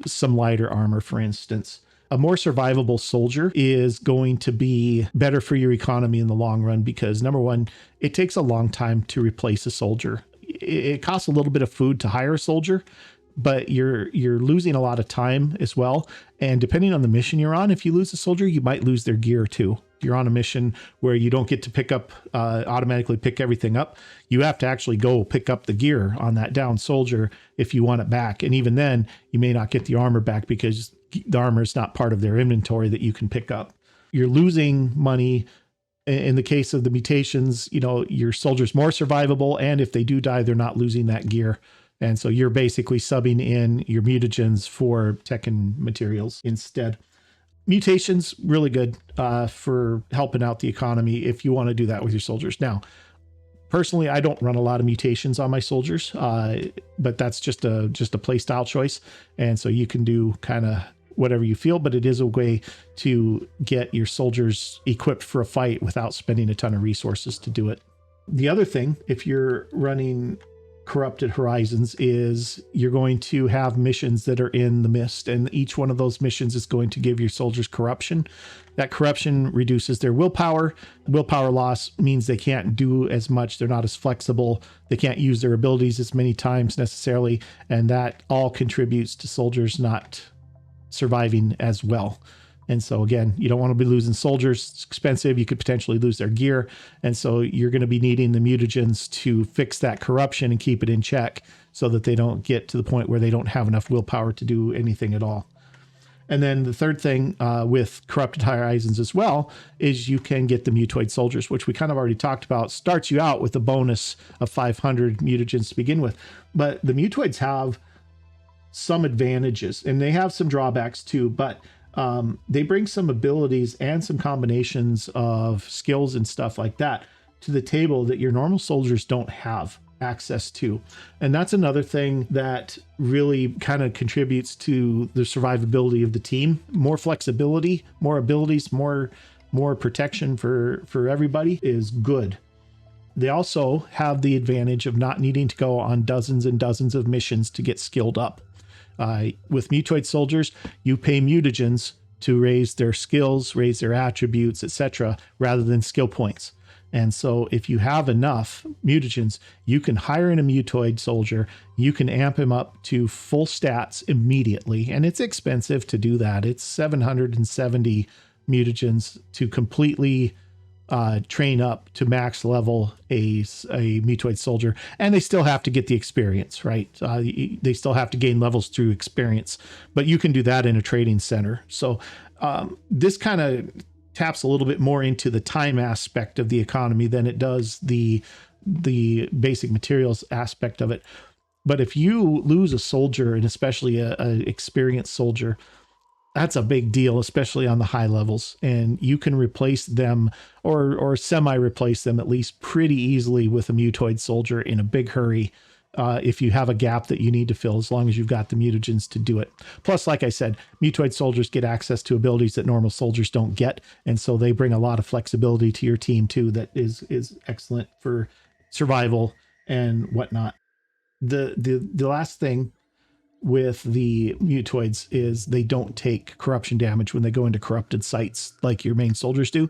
some lighter armor, for instance. A more survivable soldier is going to be better for your economy in the long run because, number one, it takes a long time to replace a soldier. It costs a little bit of food to hire a soldier, but you're losing a lot of time as well. And depending on the mission you're on, if you lose a soldier, you might lose their gear too. If you're on a mission where you don't get to pick up, automatically pick everything up, you have to actually go pick up the gear on that down soldier if you want it back. And even then, you may not get the armor back because the armor is not part of their inventory that you can pick up. You're losing money. In the case of the mutations, your soldier's more survivable. And if they do die, they're not losing that gear. And so you're basically subbing in your mutagens for tech and materials instead. Mutations, really good for helping out the economy if you want to do that with your soldiers. Now, personally, I don't run a lot of mutations on my soldiers, but that's just a play style choice. And so you can do kind of whatever you feel, but it is a way to get your soldiers equipped for a fight without spending a ton of resources to do it. The other thing, if you're running Corrupted Horizons, is you're going to have missions that are in the mist, and each one of those missions is going to give your soldiers corruption. That corruption reduces their willpower. Willpower loss means they can't do as much. They're not as flexible. They can't use their abilities as many times necessarily, and that all contributes to soldiers not surviving as well. And so again, you don't want to be losing soldiers. It's expensive. You could potentially lose their gear. And so you're going to be needing the mutagens to fix that corruption and keep it in check so that they don't get to the point where they don't have enough willpower to do anything at all. And then the third thing with Corrupted Horizons as well is you can get the mutoid soldiers, which we kind of already talked about. Starts you out with a bonus of 500 mutagens to begin with. But the mutoids have some advantages and they have some drawbacks too, but they bring some abilities and some combinations of skills and stuff like that to the table that your normal soldiers don't have access to. And that's another thing that really kind of contributes to the survivability of the team. More flexibility, more abilities, more protection for everybody is good. They also have the advantage of not needing to go on dozens and dozens of missions to get skilled up. With mutoid soldiers, you pay mutagens to raise their skills, raise their attributes, etc., rather than skill points. And so if you have enough mutagens, you can hire in a mutoid soldier, you can amp him up to full stats immediately. And it's expensive to do that. It's 770 mutagens to completely train up to max level a mutoid soldier. And they still have to get the experience, right? They still have to gain levels through experience, but you can do that in a trading center. So this kind of taps a little bit more into the time aspect of the economy than it does the basic materials aspect of it. But if you lose a soldier, and especially a experienced soldier, that's a big deal, especially on the high levels. And you can replace them or semi-replace them at least pretty easily with a mutoid soldier in a big hurry. If you have a gap that you need to fill, as long as you've got the mutagens to do it. Plus, like I said, mutoid soldiers get access to abilities that normal soldiers don't get. And so they bring a lot of flexibility to your team too, that is excellent for survival and whatnot. The last thing with the mutoids is they don't take corruption damage when they go into corrupted sites like your main soldiers do.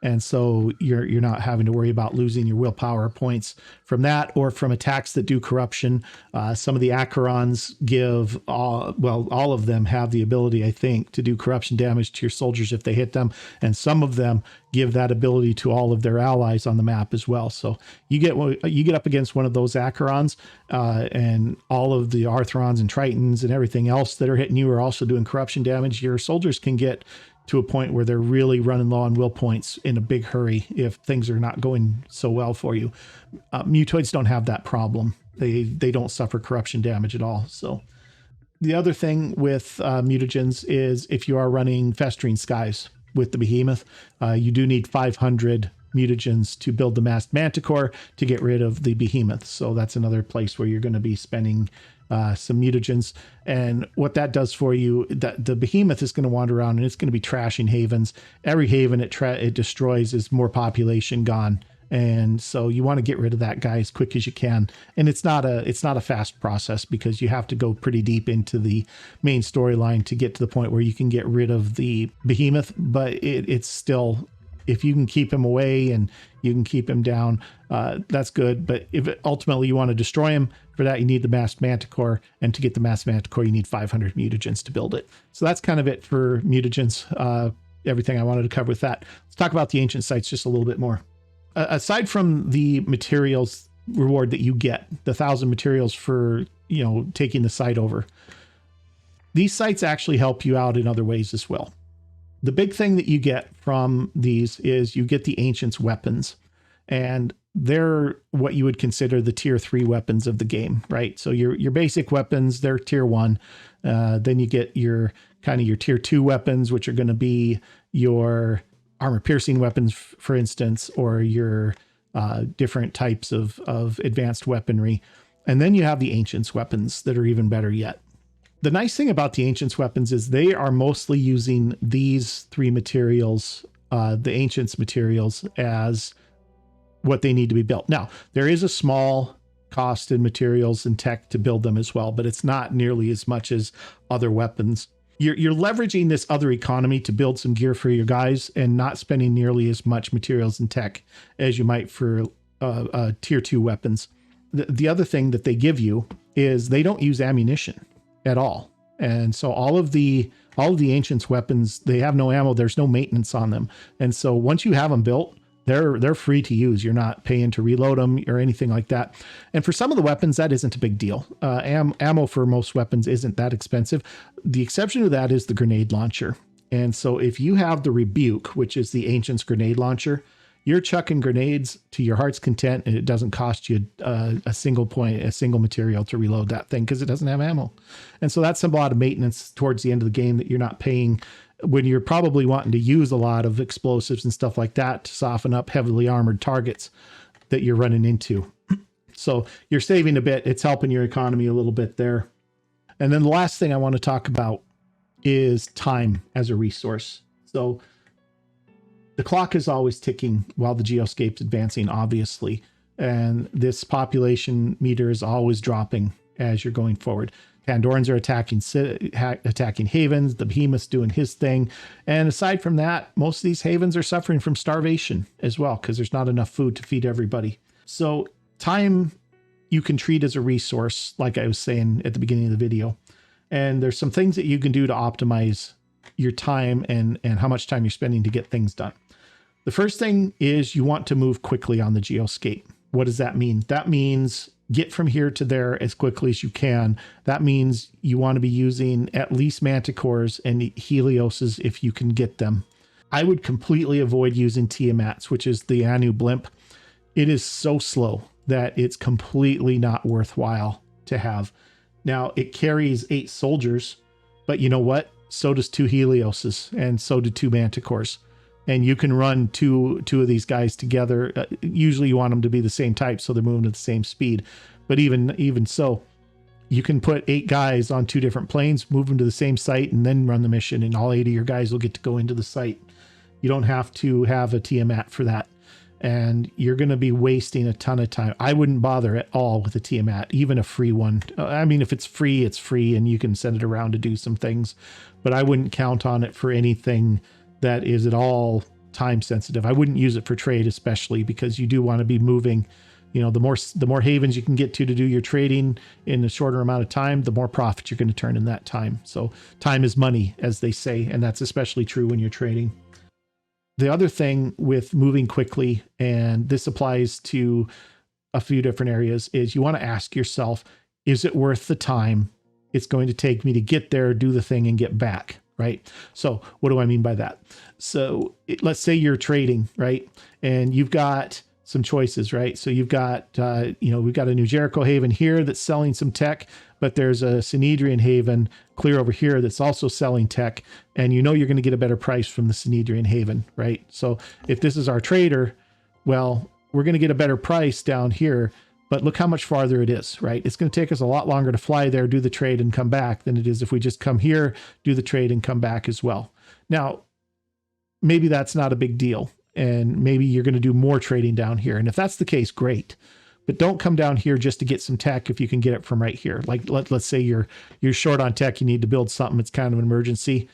And so you're not having to worry about losing your willpower points from that or from attacks that do corruption. Some of the Acherons give, all of them have the ability, I think, to do corruption damage to your soldiers if they hit them. And some of them give that ability to all of their allies on the map as well. So you get up against one of those Acherons and all of the Arthrons and Tritons and everything else that are hitting you are also doing corruption damage. Your soldiers can get to a point where they're really running low on will points in a big hurry if things are not going so well for you. Mutoids don't have that problem. They don't suffer corruption damage at all. So the other thing with mutagens is if you are running Festering Skies with the Behemoth, you do need 500 mutagens to build the masked manticore to get rid of the Behemoth. So that's another place where you're going to be spending some mutagens. And what that does for you, that the Behemoth is going to wander around and it's going to be trashing havens. Every haven it destroys is more population gone. And so you want to get rid of that guy as quick as you can. And it's not a fast process because you have to go pretty deep into the main storyline to get to the point where you can get rid of the Behemoth. But it's still, if you can keep him away and you can keep him down, that's good. But if ultimately you want to destroy him, for that you need the masked manticore, and to get the masked manticore you need 500 mutagens to build it. So that's kind of it for mutagens. Everything I wanted to cover with that. Let's talk about the ancient sites just a little bit more. Aside from the materials reward that you get, the 1,000 materials for taking the site over, these sites actually help you out in other ways as well. The big thing that you get from these is you get the Ancients weapons, and they're what you would consider the tier 3 weapons of the game, right? So your basic weapons, they're tier 1. Then you get your tier 2 weapons, which are going to be your armor piercing weapons, for instance, or your different types of advanced weaponry. And then you have the Ancients weapons that are even better yet. The nice thing about the Ancients weapons is they are mostly using these 3 materials, the Ancients materials, as what they need to be built. Now, there is a small cost in materials and tech to build them as well, but it's not nearly as much as other weapons. You're leveraging this other economy to build some gear for your guys and not spending nearly as much materials and tech as you might for tier 2 weapons. The other thing that they give you is they don't use ammunition at all. And so all of the Ancients weapons, they have no ammo. There's no maintenance on them. And so once you have them built, They're free to use. You're not paying to reload them or anything like that. And for some of the weapons, that isn't a big deal. Ammo for most weapons isn't that expensive. The exception to that is the grenade launcher. And so if you have the Rebuke, which is the Ancient's grenade launcher, you're chucking grenades to your heart's content, and it doesn't cost you a single material to reload that thing because it doesn't have ammo. And so that's a lot of maintenance towards the end of the game that you're not paying when you're probably wanting to use a lot of explosives and stuff like that to soften up heavily armored targets that you're running into. So you're saving a bit. It's helping your economy a little bit there. And then the last thing I want to talk about is time as a resource. So the clock is always ticking while the geoscape's advancing, obviously. And this population meter is always dropping as you're going forward. Pandorans are attacking havens, the behemoth's doing his thing. And aside from that, most of these havens are suffering from starvation as well, because there's not enough food to feed everybody. So time you can treat as a resource, like I was saying at the beginning of the video. And there's some things that you can do to optimize your time and how much time you're spending to get things done. The first thing is you want to move quickly on the geoscape. What does that mean? That means get from here to there as quickly as you can. That means you want to be using at least manticores and helioses if you can get them. I would completely avoid using Tiamats, which is the Anu blimp. It is so slow that it's completely not worthwhile to have. Now, it carries 8 soldiers, but you know what? So does 2 helioses, and so do 2 manticores. And you can run two of these guys together. Usually you want them to be the same type, so they're moving at the same speed. But even so, you can put 8 guys on 2 different planes, move them to the same site, and then run the mission, and all 8 of your guys will get to go into the site. You don't have to have a Tiamat for that. And you're going to be wasting a ton of time. I wouldn't bother at all with a Tiamat, even a free one. I mean, if it's free, and you can send it around to do some things. But I wouldn't count on it for anything that is at all time sensitive. I wouldn't use it for trade, especially because you do want to be moving. You know, the more havens you can get to do your trading in a shorter amount of time, the more profit you're going to turn in that time. So time is money, as they say, and that's especially true when you're trading. The other thing with moving quickly, and this applies to a few different areas, is you want to ask yourself, is it worth the time it's going to take me to get there, do the thing, and get back? Right? So what do I mean by that? So let's say you're trading, right? And you've got some choices, right? So you've got, we've got a New Jericho haven here that's selling some tech, but there's a Synedrian haven clear over here that's also selling tech. And you know you're going to get a better price from the Synedrian haven, right? So if this is our trader, well, we're going to get a better price down here, but look how much farther it is, right? It's going to take us a lot longer to fly there, do the trade, and come back than it is if we just come here, do the trade, and come back as well. Now, maybe that's not a big deal, and maybe you're going to do more trading down here. And if that's the case, great. But don't come down here just to get some tech if you can get it from right here. Like let's say you're short on tech, you need to build something, it's kind of an emergency.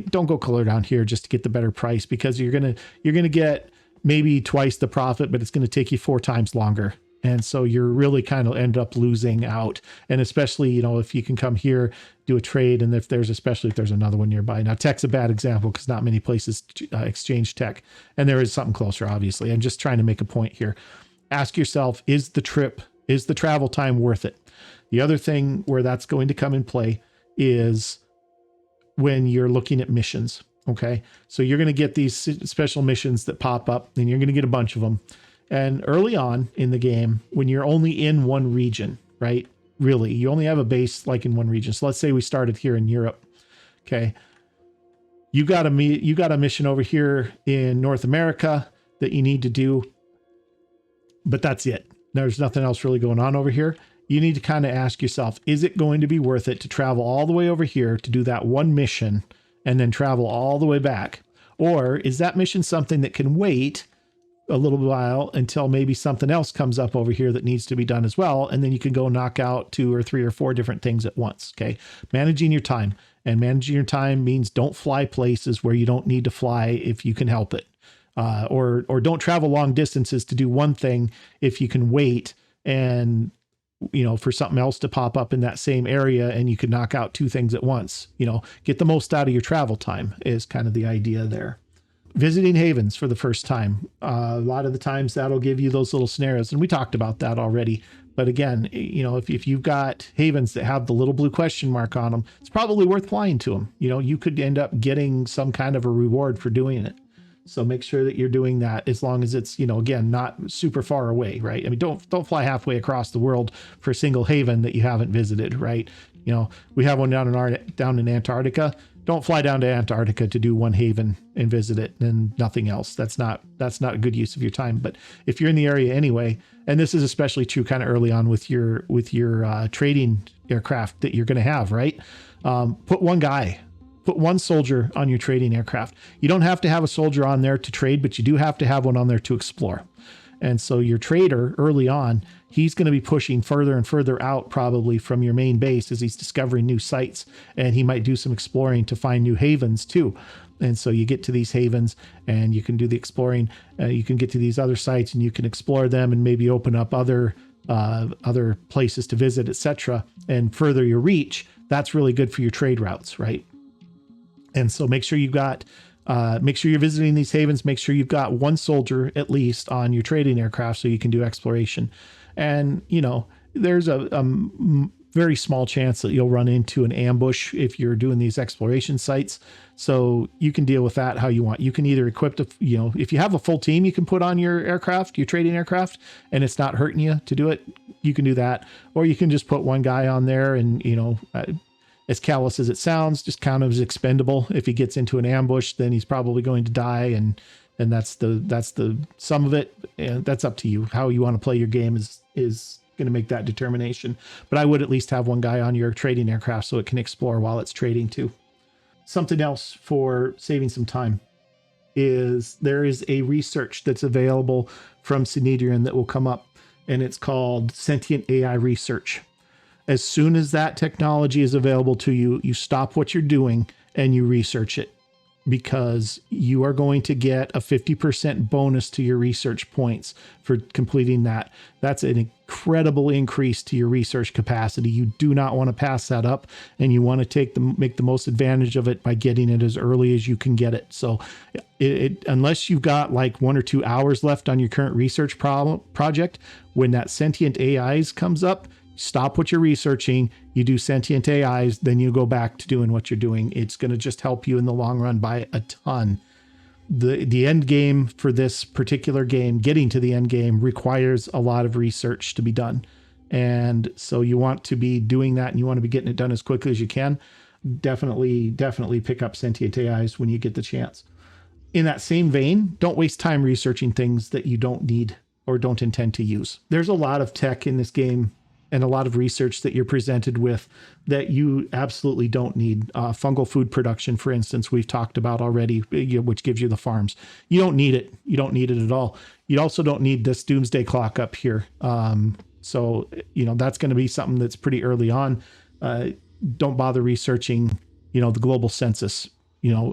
Don't go clear down here just to get the better price, because you're gonna get maybe twice the profit, but it's going to take you 4 times longer. And so you're really kind of end up losing out. And especially, if you can come here, do a trade, and especially if there's another one nearby. Now, tech's a bad example because not many places exchange tech. And there is something closer, obviously. I'm just trying to make a point here. Ask yourself, is the travel time worth it? The other thing where that's going to come in play is when you're looking at missions. Okay. So you're going to get these special missions that pop up, and you're going to get a bunch of them. And early on in the game, when you're only in one region, right? Really, you only have a base like in one region. So let's say we started here in Europe. Okay. You got a mission over here in North America that you need to do, but that's it. There's nothing else really going on over here. You need to kind of ask yourself, is it going to be worth it to travel all the way over here to do that one mission and then travel all the way back? Or is that mission something that can wait a little while until maybe something else comes up over here that needs to be done as well, and then you can go knock out 2 or 3 or 4 different things at once? Okay. Managing your time, and managing your time means don't fly places where you don't need to fly if you can help it. Or don't travel long distances to do one thing if you can wait and, for something else to pop up in that same area, and you can knock out 2 things at once. Get the most out of your travel time is kind of the idea there. visiting havens for the first time. A lot of the times that'll give you those little scenarios, and we talked about that already. But again, if you've got havens that have the little blue question mark on them, it's probably worth flying to them. You could end up getting some kind of a reward for doing it. So make sure that you're doing that, as long as it's, again, not super far away, right? I mean, don't fly halfway across the world for a single haven that you haven't visited, right? We have one down in Antarctica. Don't fly down to Antarctica to do one haven and visit it and nothing else. That's not a good use of your time. But if you're in the area anyway, and this is especially true kind of early on with your trading aircraft that you're going to have, right? Put one soldier on your trading aircraft. You don't have to have a soldier on there to trade, but you do have to have one on there to explore. And so your trader early on, he's going to be pushing further and further out probably from your main base as he's discovering new sites, and he might do some exploring to find new havens too. And so you get to these havens and you can do the exploring. You can get to these other sites and you can explore them and maybe open up other places to visit, etc., and further your reach. That's really good for your trade routes, right? And so make sure you're visiting these havens. Make sure you've got one soldier at least on your trading aircraft so you can do exploration. And, there's a very small chance that you'll run into an ambush if you're doing these exploration sites. So you can deal with that how you want. You can either equip, if you have a full team you can put on your aircraft, your trading aircraft, and it's not hurting you to do it, you can do that. Or you can just put one guy on there and, as callous as it sounds, just count him as expendable. If he gets into an ambush, then he's probably going to die, and that's the sum of it. And that's up to you. How you want to play your game is going to make that determination. But I would at least have one guy on your trading aircraft so it can explore while it's trading too. Something else for saving some time is there is a research that's available from Synedrian that will come up, and it's called Sentient AI Research. As soon as that technology is available to you, you stop what you're doing and you research it, because you are going to get a 50% bonus to your research points for completing that. That's an incredible increase to your research capacity. You do not want to pass that up, and you want to make the most advantage of it by getting it as early as you can get it. So unless you've got like 1 or 2 hours left on your current research project, when that sentient AIs comes up, stop what you're researching, you do sentient AIs, then you go back to doing what you're doing. It's going to just help you in the long run by a ton. The end game for this particular game, getting to the end game, requires a lot of research to be done. And so you want to be doing that, and you want to be getting it done as quickly as you can. Definitely pick up sentient AIs when you get the chance. In that same vein, don't waste time researching things that you don't need or don't intend to use. There's a lot of tech in this game and a lot of research that you're presented with that you absolutely don't need. Fungal food production, for instance, we've talked about already, which gives you the farms. You don't need it. You don't need it at all. You also don't need this doomsday clock up here. So that's going to be something that's pretty early on. Don't bother researching, the global census,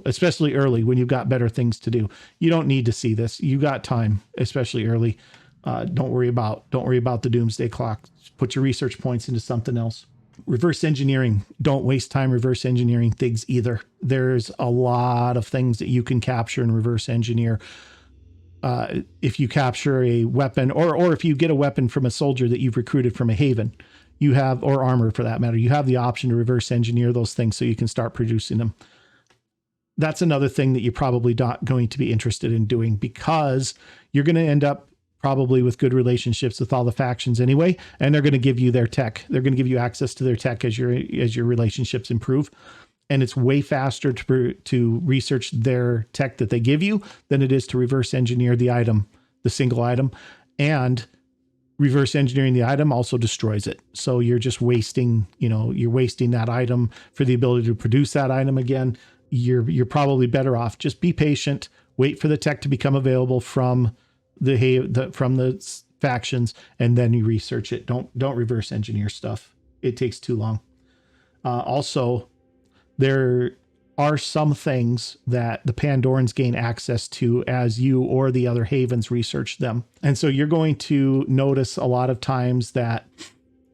especially early when you've got better things to do. You don't need to see this. You got time, especially early. Don't worry about the doomsday clock. Put your research points into something else. Reverse engineering. Don't waste time reverse engineering things either. There's a lot of things that you can capture and reverse engineer. If you capture a weapon, or if you get a weapon from a soldier that you've recruited from a haven, you have, or armor for that matter, you have the option to reverse engineer those things so you can start producing them. That's another thing that you're probably not going to be interested in doing, because you're going to end up probably with good relationships with all the factions anyway, and they're going to give you their tech. They're going to give you access to their tech as your relationships improve. And it's way faster to research their tech that they give you than it is to reverse engineer the item, the single item. And reverse engineering the item also destroys it. So you're just wasting, you're wasting that item for the ability to produce that item again. You're probably better off. Just be patient, wait for the tech to become available from the factions, and then you research it. Don't reverse engineer stuff. It takes too long. Also, there are some things that the Pandorans gain access to as you or the other havens research them. And so you're going to notice a lot of times that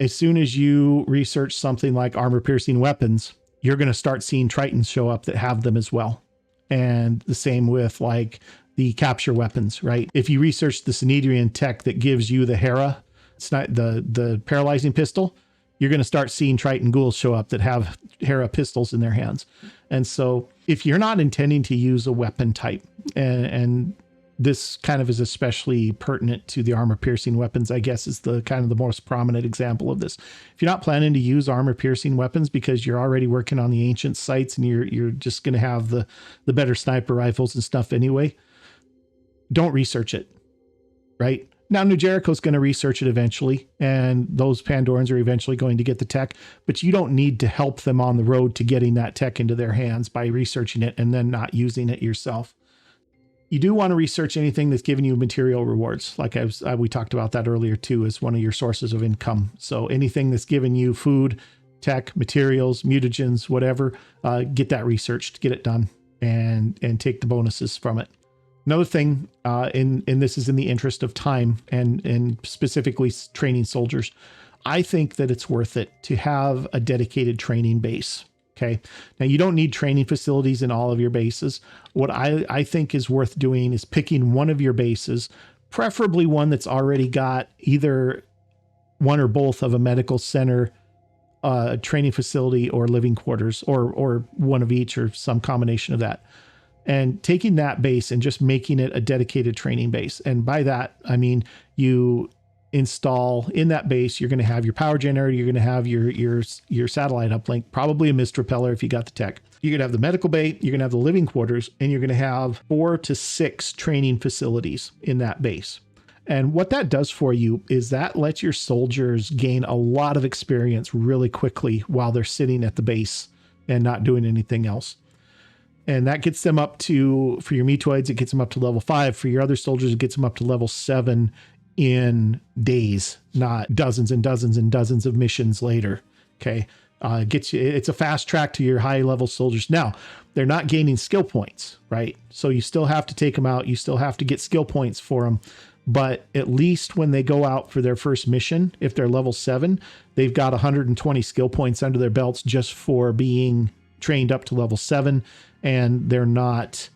as soon as you research something like armor piercing weapons, you're going to start seeing Tritons show up that have them as well. And the same with like the capture weapons, right? If you research the Synedrian tech that gives you the Hera, it's not the paralyzing pistol, you're going to start seeing Triton ghouls show up that have Hera pistols in their hands. And so if you're not intending to use a weapon type, and this kind of is especially pertinent to the armor piercing weapons, I guess is the kind of the most prominent example of this. If you're not planning to use armor piercing weapons because you're already working on the ancient sites and you're just going to have the better sniper rifles and stuff anyway, don't research it, right? Now, New Jericho's going to research it eventually, and those Pandorans are eventually going to get the tech, but you don't need to help them on the road to getting that tech into their hands by researching it and then not using it yourself. You do want to research anything that's giving you material rewards. Like we talked about that earlier too, as one of your sources of income. So anything that's giving you food, tech, materials, mutagens, whatever, get that researched, get it done, and take the bonuses from it. Another thing, and this is in the interest of time and specifically training soldiers, I think that it's worth it to have a dedicated training base. Okay. Now you don't need training facilities in all of your bases. What I think is worth doing is picking one of your bases, preferably one that's already got either one or both of a medical center, training facility, or living quarters, or one of each, or some combination of that. And taking that base and just making it a dedicated training base. And by that, I mean, you install in that base, you're going to have your power generator, you're going to have your satellite uplink, probably a mist repeller if you got the tech. You're going to have the medical bay, you're going to have the living quarters, and you're going to have 4 to 6 training facilities in that base. And what that does for you is that lets your soldiers gain a lot of experience really quickly while they're sitting at the base and not doing anything else. And that gets them up to, for your mutoids, it gets them up to level 5. For your other soldiers, it gets them up to level 7 in days, not dozens and dozens and dozens of missions later. Okay. It's a fast track to your high level soldiers. Now, they're not gaining skill points, right? So you still have to take them out. You still have to get skill points for them. But at least when they go out for their first mission, if they're level 7, they've got 120 skill points under their belts just for being trained up to level 7. And they're not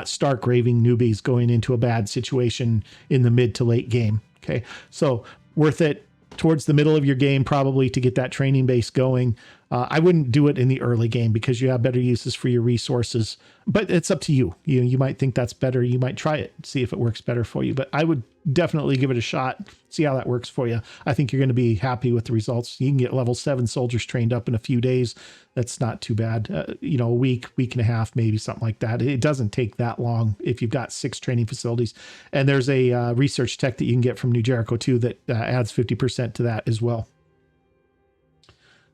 stark raving newbies going into a bad situation in the mid to late game. Okay. So worth it towards the middle of your game, probably, to get that training base going. I wouldn't do it in the early game because you have better uses for your resources, but it's up to you. You might think that's better. You might try it, see if it works better for you, but I would definitely give it a shot. See how that works for you. I think you're going to be happy with the results. You can get level 7 soldiers trained up in a few days. That's not too bad. A week and a half, maybe something like that. It doesn't take that long if you've got 6 training facilities. And there's a research tech that you can get from New Jericho too that adds 50% to that as well.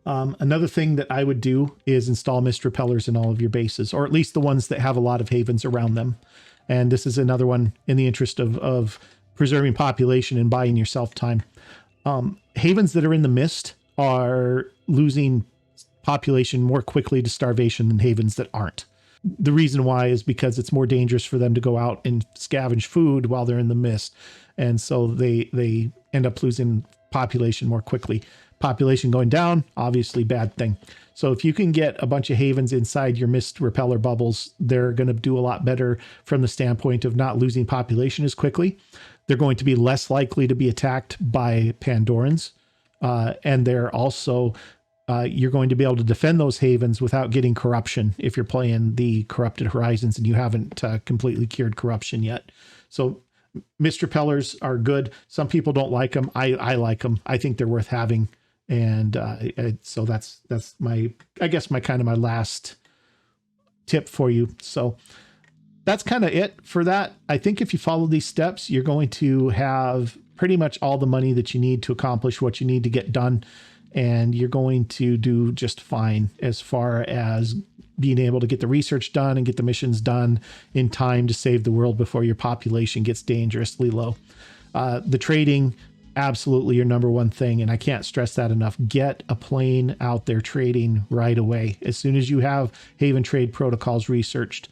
Another thing that I would do is install mist repellers in all of your bases, or at least the ones that have a lot of havens around them. And this is another one in the interest of preserving population and buying yourself time. Havens that are in the mist are losing population more quickly to starvation than havens that aren't. The reason why is because it's more dangerous for them to go out and scavenge food while they're in the mist. And so they end up losing population more quickly. Population going down, obviously bad thing. So if you can get a bunch of havens inside your mist repeller bubbles, they're going to do a lot better from the standpoint of not losing population as quickly. They're going to be less likely to be attacked by Pandorans. And they're also, you're going to be able to defend those havens without getting corruption if you're playing the Corrupted Horizons and you haven't completely cured corruption yet. So mist repellers are good. Some people don't like them. I like them. I think they're worth having. And so that's my last tip for you. So that's kind of it for that. I think if you follow these steps, you're going to have pretty much all the money that you need to accomplish what you need to get done. And you're going to do just fine as far as being able to get the research done and get the missions done in time to save the world before your population gets dangerously low. The trading, absolutely your number one thing. And I can't stress that enough. Get a plane out there trading right away. As soon as you have Haven trade protocols researched,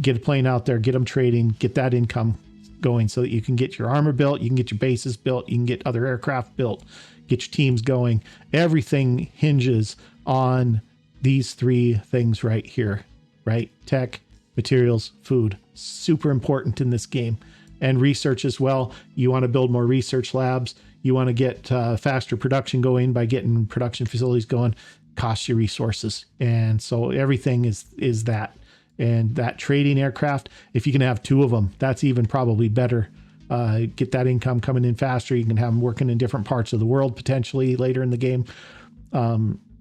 get a plane out there, get them trading, get that income going so that you can get your armor built, you can get your bases built, you can get other aircraft built, get your teams going. Everything hinges on these 3 things right here, right? Tech, materials, food, super important in this game. And research as well. You want to build more research labs. You want to get faster production going by getting production facilities going. Costs you resources. And so everything is that. And that trading aircraft, if you can have 2 of them, that's even probably better. Get that income coming in faster. You can have them working in different parts of the world potentially later in the game.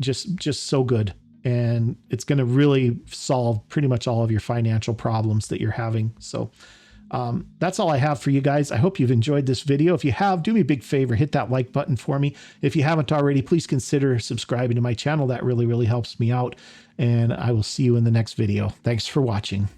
Just so good. And it's going to really solve pretty much all of your financial problems that you're having. So that's all I have for you guys. I hope you've enjoyed this video. If you have, do me a big favor, hit that like button for me. If you haven't already, please consider subscribing to my channel. That really, really helps me out. And I will see you in the next video. Thanks for watching.